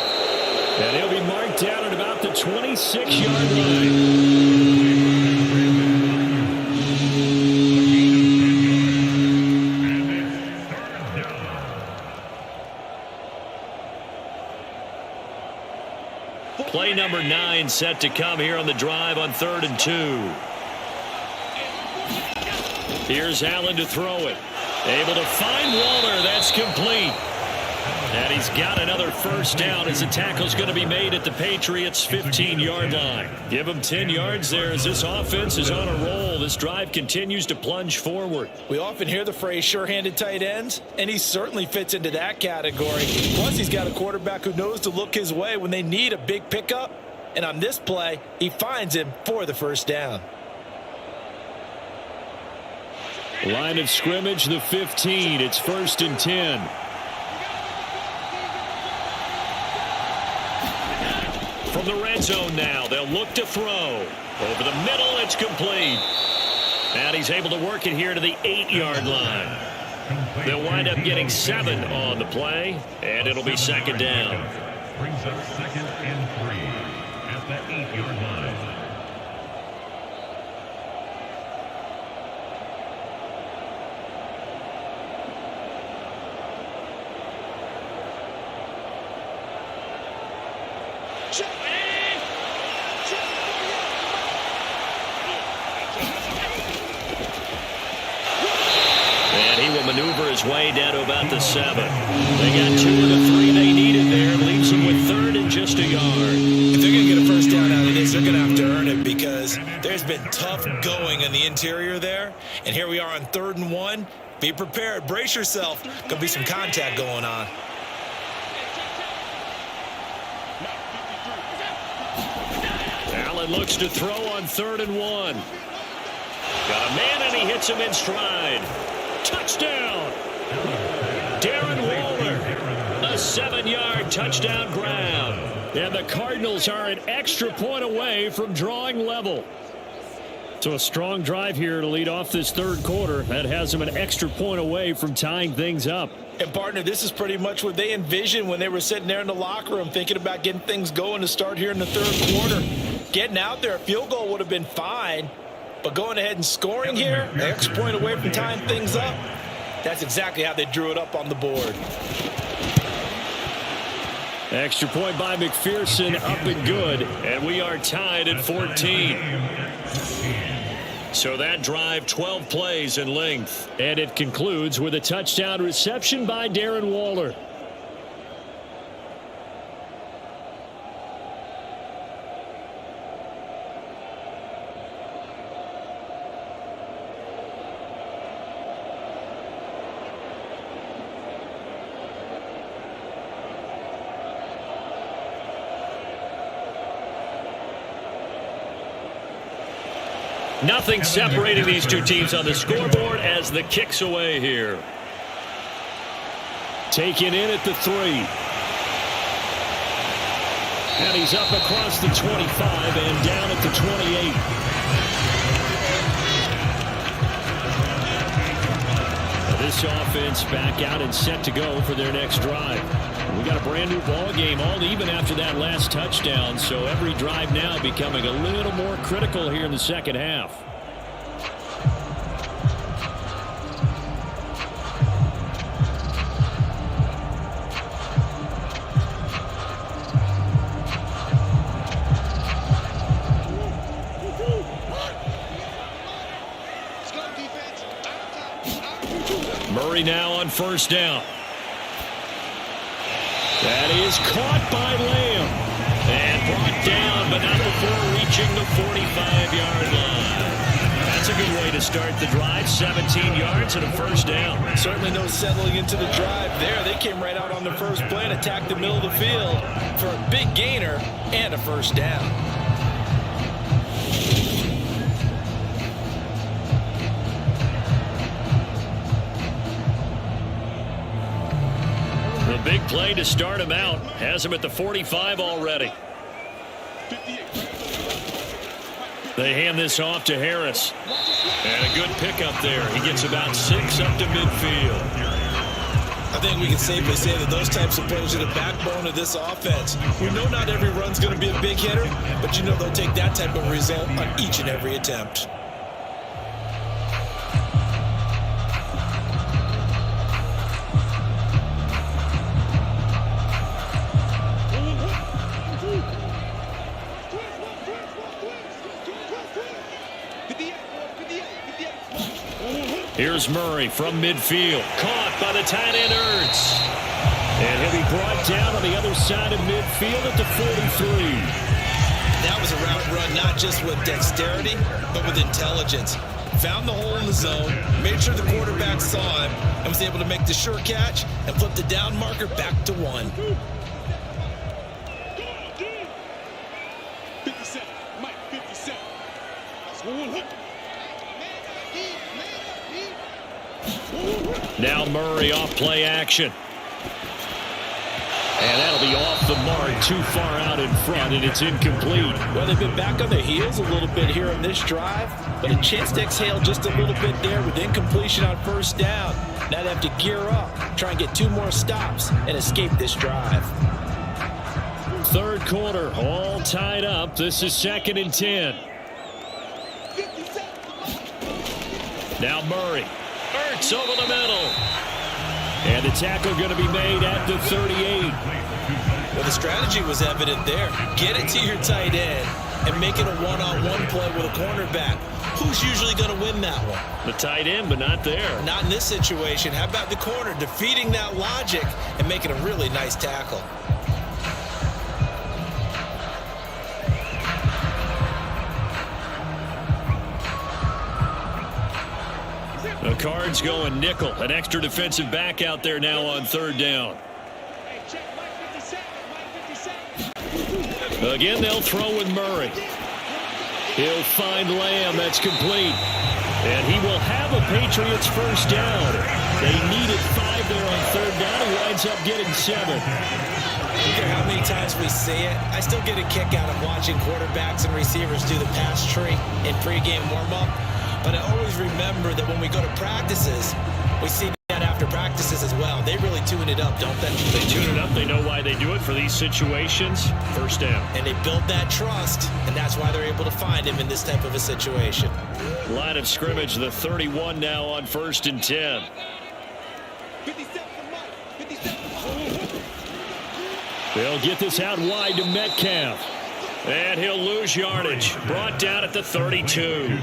B: And he'll be marked down at about the 26-yard line. Play number number 9 set to come here on the drive on 3rd and 2. Here's Allen to throw it. Able to find Waller. That's complete. And he's got another first down as the tackle's going to be made at the Patriots' 15-yard line. Give him 10 yards there as this offense is on a roll. This drive continues to plunge forward.
C: We often hear the phrase sure-handed tight ends, and he certainly fits into that category. Plus, he's got a quarterback who knows to look his way when they need a big pickup. And on this play, he finds him for the first down.
B: Line of scrimmage, the 15. It's 1st and 10. From the red zone now, they'll look to throw. Over the middle, it's complete. And he's able to work it here to the 8-yard line. They'll wind up getting 7 on the play, and it'll be 2nd down.
F: Brings up 2nd and 3 at the 8-yard line.
B: Maneuver his way down to about the 7. They got 2 of the 3 they needed there. Leaves them with 3rd and just a yard.
C: If they're going to get a first down out of this, they're going to have to earn it because there's been tough going in the interior there. And here we are on 3rd and 1. Be prepared. Brace yourself. Going to be some contact going on.
B: Allen looks to throw on 3rd and 1. Got a man and he hits him in stride. Touchdown! Darren Waller, a 7-yard touchdown grab. And the Cardinals are an extra point away from drawing level. So a strong drive here to lead off this 3rd quarter. That has them an extra point away from tying things up.
C: And, partner, this is pretty much what they envisioned when they were sitting there in the locker room thinking about getting things going to start here in the 3rd quarter. Getting out there, a field goal would have been fine. But going ahead and scoring here, an extra point away from tying things up, that's exactly how they drew it up on the board.
B: Extra point by McPherson, up and good. And we are tied at 14. So that drive, 12 plays in length. And it concludes with a touchdown reception by Darren Waller. Nothing separating these two teams on the scoreboard as the kick's away here. Taken in at the 3. And he's up across the 25 and down at the 28. This offense back out and set to go for their next drive. We got a brand new ball game, all even after that last touchdown. So every drive now becoming a little more critical here in the second half. Murray now on 1st down. That is caught by Lamb. And brought down, but not before reaching the 45-yard line. That's a good way to start the drive. 17 yards and a 1st down.
C: Certainly no settling into the drive there. They came right out on the first play and attacked the middle of the field for a big gainer and a 1st down.
B: The big play to start him out has him at the 45 already. They hand this off to Harris. And a good pickup there. He gets about 6 up to midfield.
C: I think we can safely say that those types of plays are the backbone of this offense. We know not every run's going to be a big hitter, but you know they'll take that type of result on each and every attempt.
B: Here's Murray from midfield. Caught by the tight end Ertz. And he'll be brought down on the other side of midfield at the 43.
C: That was a route run not just with dexterity, but with intelligence. Found the hole in the zone, made sure the quarterback saw him, and was able to make the sure catch and flip the down marker back to 1.
D: 57, Mike, 57. That's one.
B: Now Murray off play action. And that'll be off the mark, too far out in front, and it's incomplete.
C: Well, they've been back on their heels a little bit here on this drive, but a chance to exhale just a little bit there with incompletion on first down. Now they have to gear up, try and get 2 more stops, and escape this drive.
B: Third quarter, all tied up. This is 2nd and 10. Now Murray. Ertz over the middle. And the tackle going to be made at the 38.
C: Well, the strategy was evident there. Get it to your tight end and make it a one-on-one play with a cornerback. Who's usually going to win that one?
B: The tight end, but not there.
C: Not in this situation. How about the corner defeating that logic and making a really nice tackle?
B: The Cards going nickel. An extra defensive back out there now on 3rd down. Again, they'll throw with Murray. He'll find Lamb. That's complete. And he will have a Patriots first down. They needed 5 there on 3rd down. He winds up getting 7.
C: I don't care how many times we see it. I still get a kick out of watching quarterbacks and receivers do the pass tree in pregame warm-up. But I always remember that when we go to practices, we see that after practices as well. They really tune it up, don't they?
B: They tune it up. They know why they do it for these situations. First down.
C: And they build that trust, and that's why they're able to find him in this type of a situation.
B: Line of scrimmage, the 31 now on 1st and 10.
D: 57, Mike, 57.
B: They'll get this out wide to Metcalf. And he'll lose yardage. Brought down at the 32.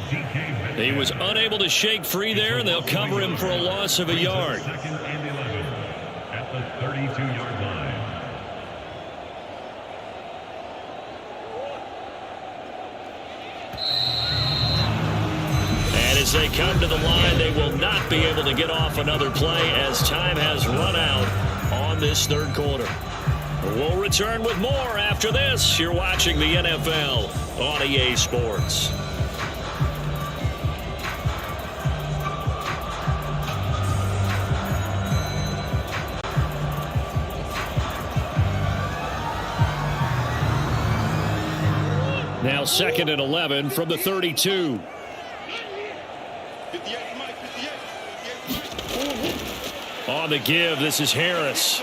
B: He was unable to shake free there, and they'll cover him for a loss of a yard.
F: 2nd and 11 at the 32-yard line.
B: And as they come to the line, they will not be able to get off another play as time has run out on this 3rd quarter. We'll return with more after this. You're watching the NFL on EA Sports. Now 2nd and 11 from the 32.
D: 58, Mike, 58.
B: On the give, this is Harris.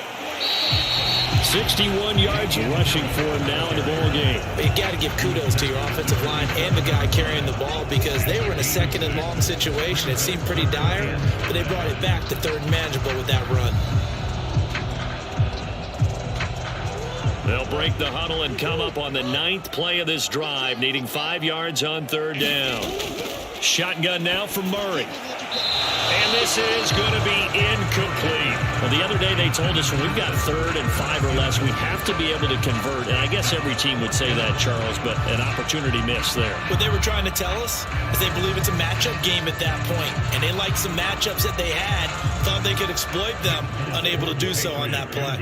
B: 61 yards rushing for him now in the ball game.
C: But you got to give kudos to your offensive line and the guy carrying the ball because they were in a 2nd and long situation. It seemed pretty dire, but they brought it back to 3rd and manageable with that run.
B: They'll break the huddle and come up on the 9th play of this drive, needing 5 yards on 3rd down. Shotgun now from Murray. And this is going to be incomplete. Well, the other day they told us when we've got 3rd and 5 or less, we have to be able to convert. And I guess every team would say that, Charles, but an opportunity missed there.
C: What they were trying to tell us is they believe it's a matchup game at that point, and they liked some matchups that they had, thought they could exploit them, unable to do so on that play.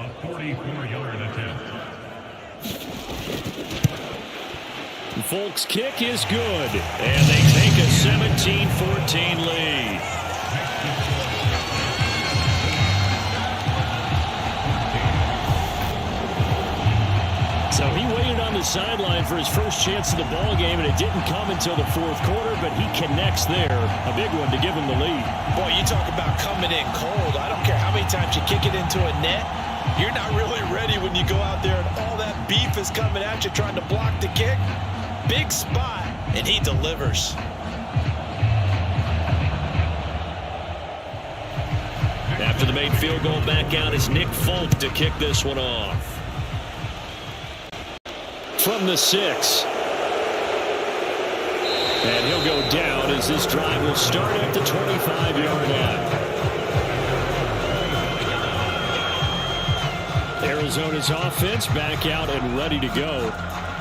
F: A 44-yard attempt.
B: Folks' kick is good, and they take a 17-14 lead. So he waited on the sideline for his first chance of the ball game, and it didn't come until the 4th quarter, but he connects there. A big one to give him the lead.
C: Boy, you talk about coming in cold. I don't care how many times you kick it into a net. You're not really ready when you go out there and all that beef is coming at you trying to block the kick. Big spot, and he delivers.
B: After the made field goal, back out is Nick Folk to kick this one off. From the 6. And he'll go down as as this drive will start at the 25-yard line. Arizona's offense back out and ready to go.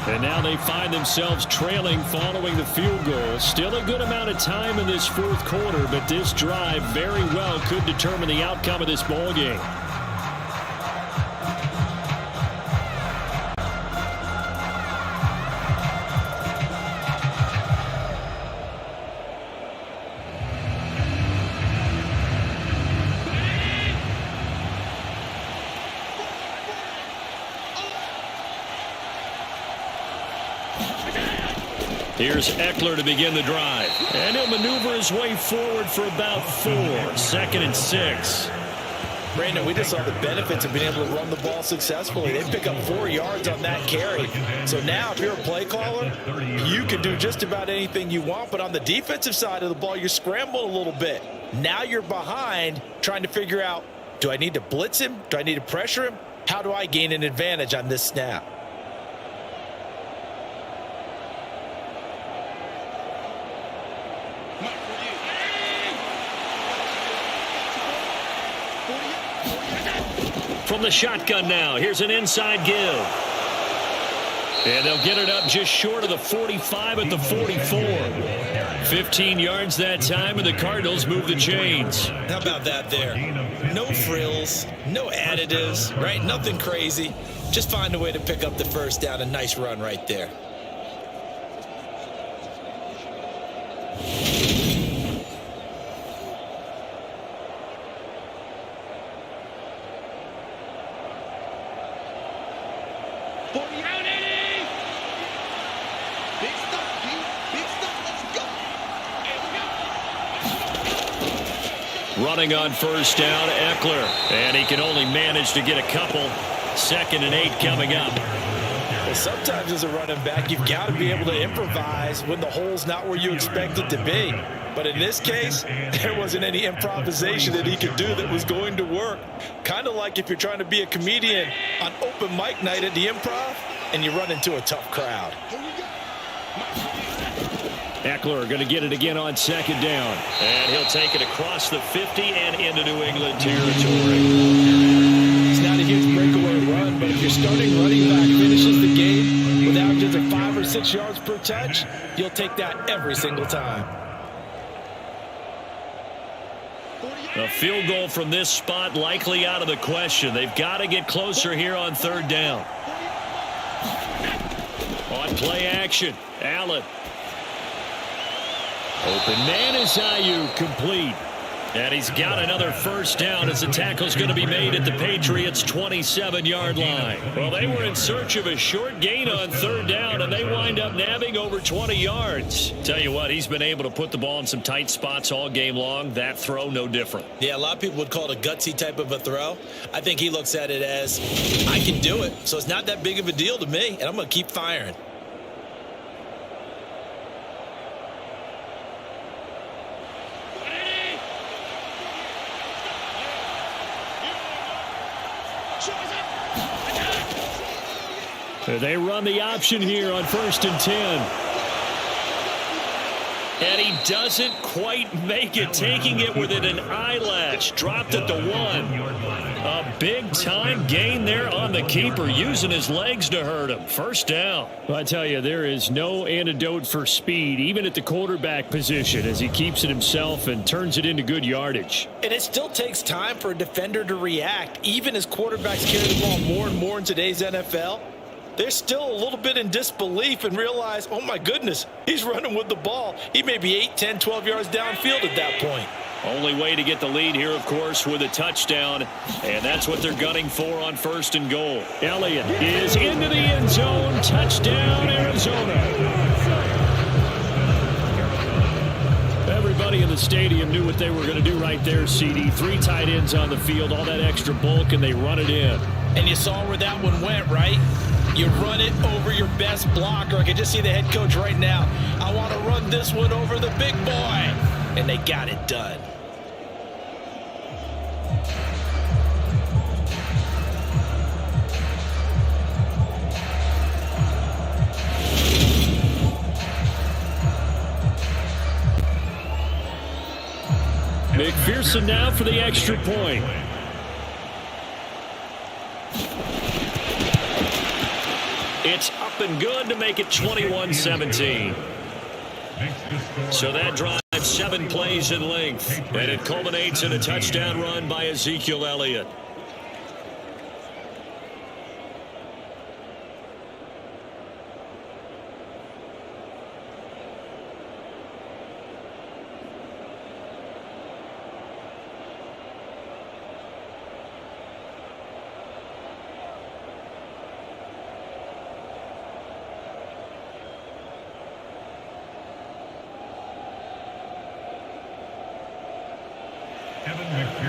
B: And now they find themselves trailing following the field goal. Still a good amount of time in this fourth quarter, but this drive very well could determine the outcome of this ball game. Here's Eckler to begin the drive. And he'll maneuver his way forward for about 4. 2nd and 6.
C: Brandon, we just saw the benefits of being able to run the ball successfully. They pick up 4 yards on that carry. So now if you're a play caller, you can do just about anything you want. But on the defensive side of the ball, you're scrambling a little bit. Now you're behind trying to figure out, do I need to blitz him? Do I need to pressure him? How do I gain an advantage on this snap?
B: From the shotgun now, here's an inside give. And they'll get it up just short of the 45 at the 44. 15 yards that time, and the Cardinals move the chains.
C: How about that there? No frills, no additives, right? Nothing crazy. Just find a way to pick up the first down. A nice run right there.
B: Running on first down, Eckler. And he can only manage to get a couple. 2nd and 8 coming up.
C: Well, sometimes as a running back, you've got to be able to improvise when the hole's not where you expect it to be. But in this case, there wasn't any improvisation that he could do that was going to work. Kind of like if you're trying to be a comedian on open mic night at the Improv and you run into a tough crowd.
B: Eckler going to get it again on 2nd down. And he'll take it across the 50 and into New England territory.
C: It's not a huge breakaway run, but if your starting running back finishes the game with averages of 5 or 6 yards per touch, you'll take that every single time.
B: A field goal from this spot likely out of the question. They've got to get closer here on 3rd down. On play action, Allen. Open man is Ayuk, complete. And he's got another first down as the tackle's going to be made at the Patriots' 27-yard line. Well, they were in search of a short gain on 3rd down, and they wind up nabbing over 20 yards. Tell you what, he's been able to put the ball in some tight spots all game long. That throw, no different.
C: Yeah, a lot of people would call it a gutsy type of a throw. I think he looks at it as, I can do it, so it's not that big of a deal to me, and I'm going to keep firing.
B: They run the option here on 1st and 10. And he doesn't quite make it, taking it within an eyelash. Dropped at the 1. A big-time gain there on the keeper, using his legs to hurt him. First down. Well, I tell you, there is no antidote for speed, even at the quarterback position, as he keeps it himself and turns it into good yardage.
C: And it still takes time for a defender to react, even as quarterbacks carry the ball more and more in today's NFL. They're still a little bit in disbelief and realize, oh my goodness, he's running with the ball. He may be 8, 10, 12 yards downfield at that point.
B: Only way to get the lead here, of course, with a touchdown. And that's what they're gunning for on 1st and goal. Elliott is into the end zone. Touchdown, Arizona. Everybody in the stadium knew what they were going to do right there, CD. 3 tight ends on the field, all that extra bulk, and they run it in.
C: And you saw where that one went, right? You run it over your best blocker. I can just see the head coach right now. I want to run this one over the big boy. And they got it done.
B: McPherson now for the extra point. It's up and good to make it 21-17. So that drives 7 plays in length, and it culminates in a touchdown run by Ezekiel Elliott.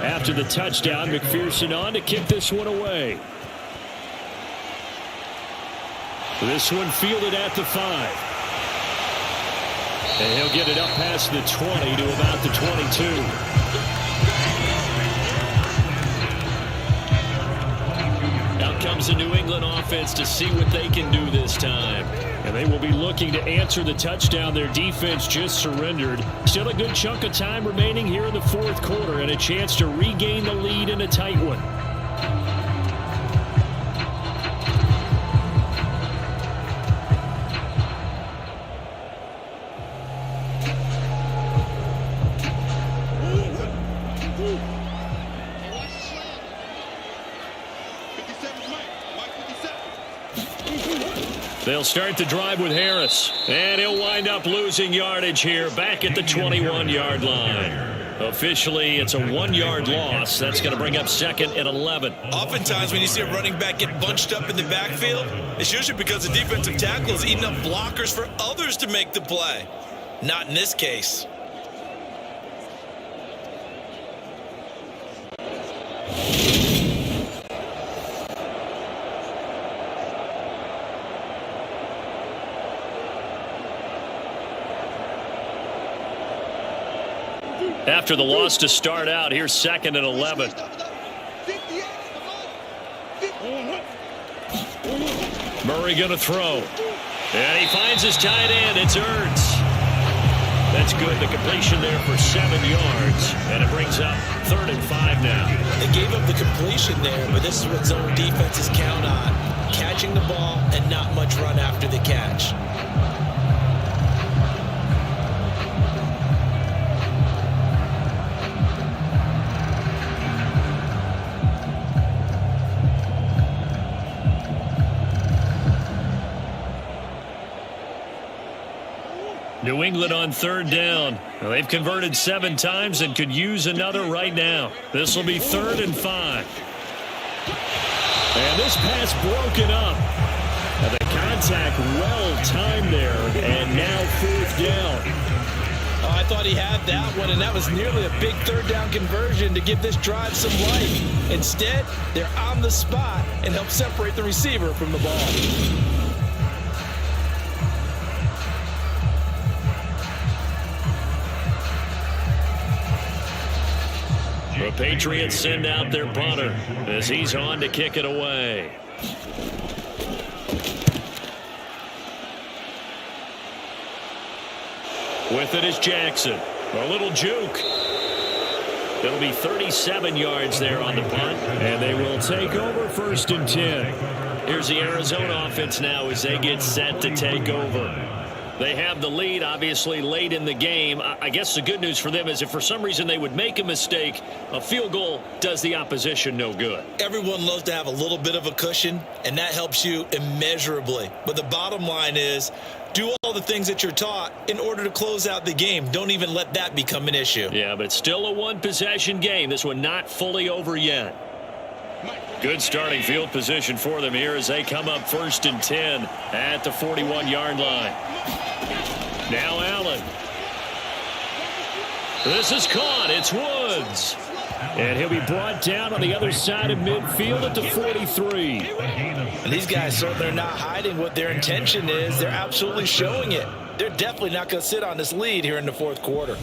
B: After the touchdown, McPherson on to kick this one away. This one fielded at the 5. And he'll get it up past the 20 to about the 22. Out comes the New England offense to see what they can do this time. And they will be looking to answer the touchdown their defense just surrendered. Still a good chunk of time remaining here in the fourth quarter and a chance to regain the lead in a tight one. They'll start the drive with Harris, and he'll wind up losing yardage here back at the 21-yard line. Officially, it's a 1-yard loss. That's going to bring up 2nd and 11.
C: Oftentimes, when you see a running back get bunched up in the backfield, it's usually because the defensive tackle is eating up blockers for others to make the play. Not in this case.
B: After the loss to start out, here's 2nd and 11. Murray going to throw. And he finds his tight end. It's Ertz. That's good. The completion there for 7 yards. And it brings up 3rd and 5 now.
C: They gave up the completion there, but this is what zone defenses count on. Catching the ball and not much run after the catch.
B: New England on 3rd down. Well, they've converted 7 times and could use another right now. This will be 3rd and 5. And this pass broken up. And the contact well timed there. And now 4th down.
C: Oh, I thought he had that one, and that was nearly a big 3rd down conversion to give this drive some life. Instead, they're on the spot and help separate the receiver from the ball.
B: The Patriots send out their punter as he's on to kick it away. With it is Jackson. A little juke. It'll be 37 yards there on the punt, and they will take over 1st and 10. Here's the Arizona offense now as they get set to take over. They have the lead, obviously, late in the game. I guess the good news for them is if for some reason they would make a mistake, a field goal does the opposition no good.
C: Everyone loves to have a little bit of a cushion, and that helps you immeasurably. But the bottom line is, do all the things that you're taught in order to close out the game. Don't even let that become an issue.
B: Yeah, but it's still a one-possession game. This one not fully over yet. Good starting field position for them here as they come up 1st and 10 at the 41-yard line. Now Allen. This is caught. It's Woods. And he'll be brought down on the other side of midfield at the 43.
C: And these guys certainly are not hiding what their intention is. They're absolutely showing it. They're definitely not going to sit on this lead here in the 4th quarter.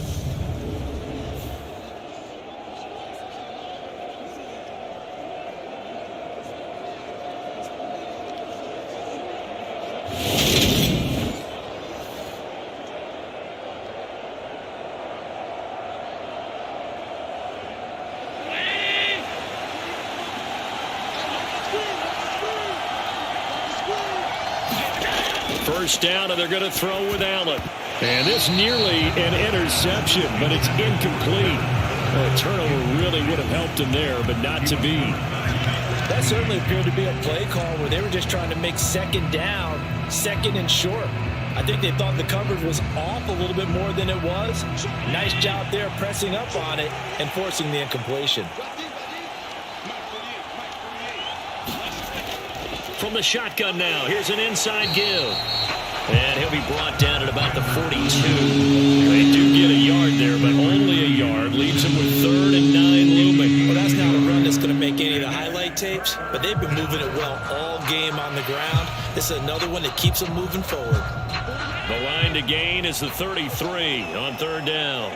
B: first down, and they're going to throw with Allen. And this nearly an interception, but it's incomplete. Well, a turnover really would have helped him there, but not to be.
C: That certainly appeared to be a play call where they were just trying to make second down, second and short. I think they thought the coverage was off a little bit more than it was. Nice job there pressing up on it and forcing the incompletion.
B: From the shotgun now, here's an inside give. And he'll be brought down at about the 42. They do get a yard there, but only a yard. Leaves him with 3rd and 9 looming.
C: Well, that's not a run that's going to make any of the highlight tapes, but they've been moving it well all game on the ground. This is another one that keeps them moving forward.
B: The line to gain is the 33 on 3rd down.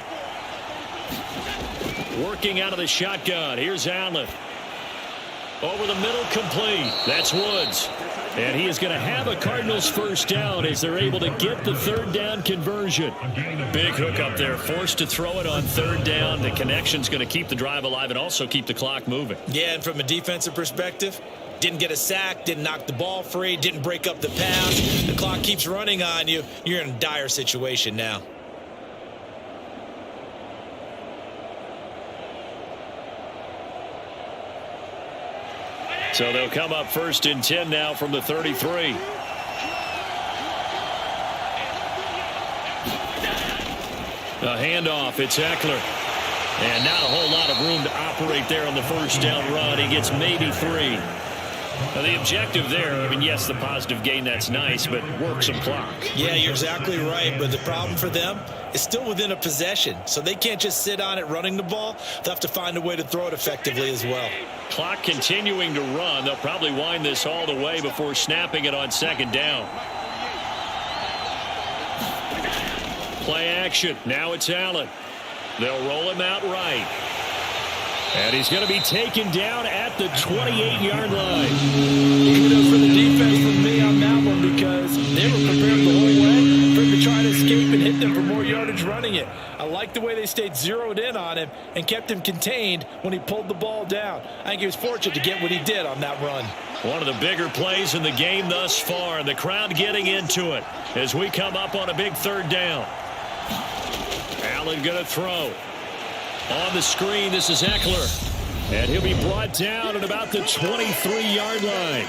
B: Working out of the shotgun. Here's Allen. Over the middle, complete. That's Woods. And he is going to have a Cardinals first down as they're able to get the 3rd down conversion. Big hook up there. Forced to throw it on 3rd down. The connection's going to keep the drive alive and also keep the clock moving.
C: Yeah, and from a defensive perspective, didn't get a sack, didn't knock the ball free, didn't break up the pass. The clock keeps running on you. You're in a dire situation now.
B: So they'll come up 1st and 10 now from the 33. A handoff. It's Eckler. And not a whole lot of room to operate there on the first down run. He gets maybe 3. Now the objective there, I mean, yes, the positive gain, that's nice, but work some clock.
C: Yeah, you're exactly right. But the problem for them is still within a possession. So they can't just sit on it running the ball. They'll have to find a way to throw it effectively as well.
B: Clock continuing to run. They'll probably wind this all the way before snapping it on 2nd down. Play action. Now it's Allen. They'll roll him out right. And he's going to be taken down at the 28-yard line.
C: Kudos for the defense from me on that one because they were prepared the whole way for him to try to escape and hit them for more yardage running it. I like the way they stayed zeroed in on him and kept him contained when he pulled the ball down. I think he was fortunate to get what he did on that run.
B: One of the bigger plays in the game thus far. The crowd getting into it as we come up on a big 3rd down. Allen going to throw. On the screen, this is Eckler. And he'll be brought down at about the 23-yard line.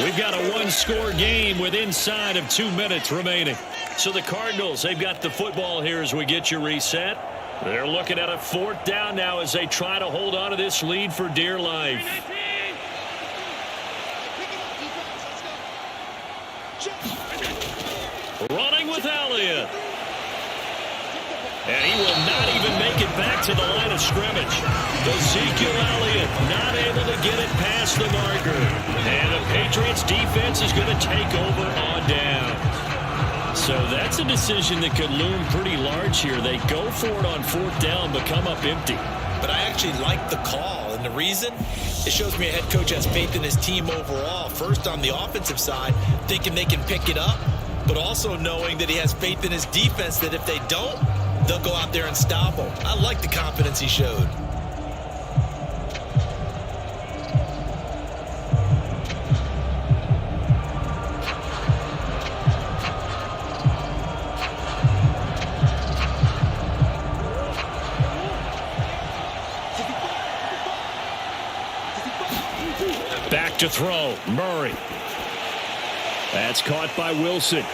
B: We've got a one-score game with inside of 2 minutes remaining. So the Cardinals, they've got the football here as we get you reset. They're looking at a 4th down now as they try to hold on to this lead for dear life. Running with Elliott. And he will not even make it back to the line of scrimmage. Ezekiel Elliott not able to get it past the marker. And the Patriots defense is going to take over on down. So that's a decision that could loom pretty large here. They go for it on 4th down, but come up empty.
C: But I actually like the call, and the reason? It shows me a head coach has faith in his team overall. First on the offensive side, thinking they can pick it up, but also knowing that he has faith in his defense that if they don't, they'll go out there and stop him. I like the confidence he showed.
B: Back to throw. Murray. That's caught by Wilson.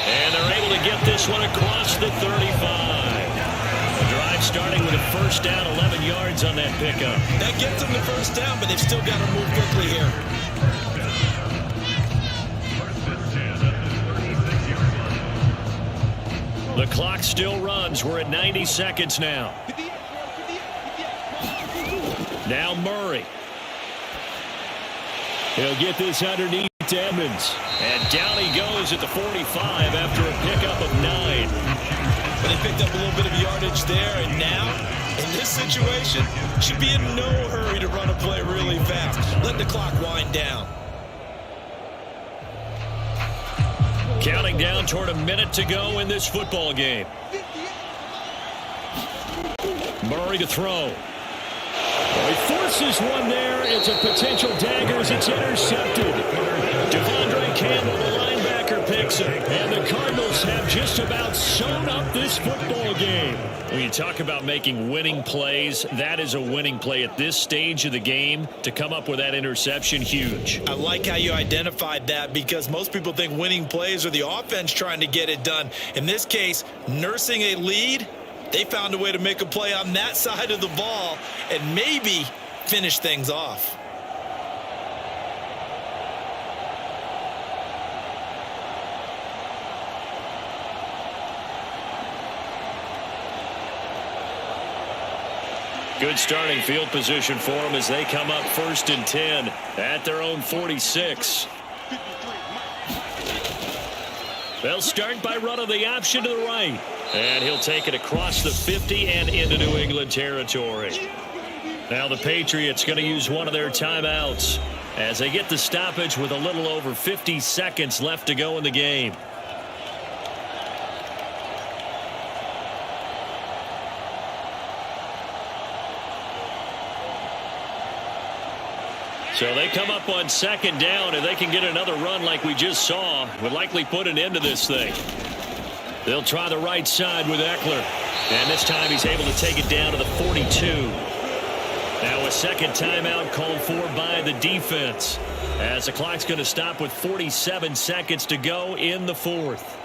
B: And they're able to get this one across the 35. The drive starting with a first down, 11 yards on that pickup.
C: That gets them the first down, but they've still got to move quickly here.
B: The clock still runs. We're at 90 seconds now. Now Murray. He'll get this underneath to Edmonds. And down he goes at the 45 after a pickup of 9.
C: But they picked up a little bit of yardage there, and now, in this situation, should be in no hurry to run a play really fast. Let the clock wind down.
B: Counting down toward a minute to go in this football game. Murray to throw. He forces one there. It's a potential dagger as it's intercepted. Devondre Campbell, the linebacker, kicker picks it, and the Cardinals have just about sewn up this football game. When you talk about making winning plays, that is a winning play at this stage of the game. To come up with that interception, huge.
C: I like how you identified that, because most people think winning plays are the offense trying to get it done. In this case, nursing a lead, they found a way to make a play on that side of the ball and maybe finish things off.
B: Good starting field position for them as they come up 1st and 10 at their own 46. They'll start by running the option to the right. And he'll take it across the 50 and into New England territory. Now the Patriots going to use one of their timeouts as they get the stoppage with a little over 50 seconds left to go in the game. So they come up on 2nd down, and they can get another run like we just saw. Would likely put an end to this thing. They'll try the right side with Eckler. And this time he's able to take it down to the 42. Now a second timeout called for by the defense, as the clock's going to stop with 47 seconds to go in the 4th.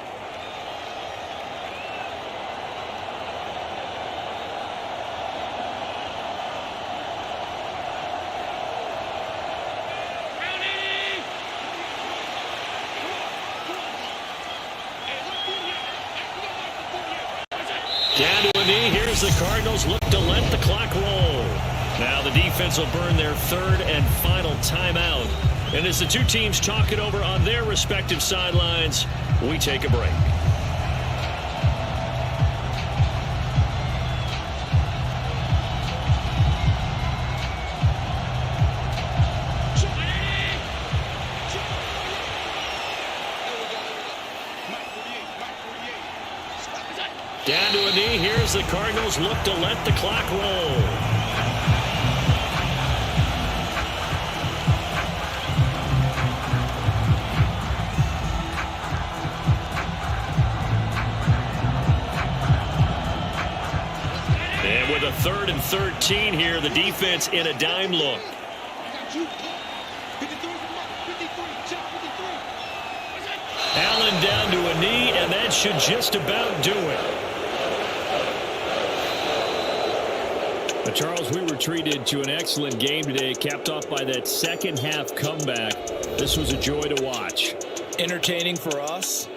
B: Down to a knee. Here's the Cardinals. Look to let the clock roll. Now the defense will burn their 3rd and final timeout. And as the two teams talk it over on their respective sidelines, we take a break. Down to a knee. Here's the Cardinals. Look to let the clock roll. And with a 3rd and 13 here, the defense in a dime look. Allen down to a knee, and that should just about do it. Charles, we were treated to an excellent game today, capped off by that second half comeback. This was a joy to watch.
C: Entertaining for us,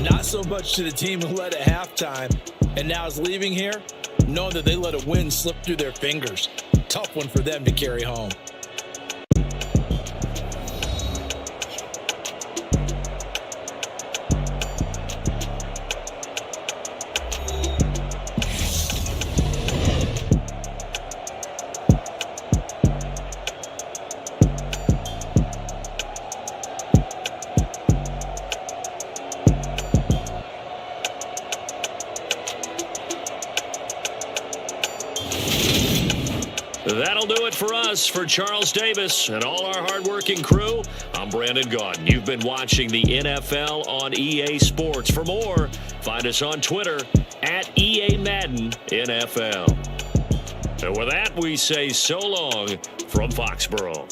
C: not so much to the team who led at halftime and now is leaving here, knowing that they let a win slip through their fingers. Tough one for them to carry home.
B: That'll do it for us. For Charles Davis and all our hardworking crew, I'm Brandon Gaudin. You've been watching the NFL on EA Sports. For more, find us on Twitter at EA Madden NFL. And with that, we say so long from Foxborough.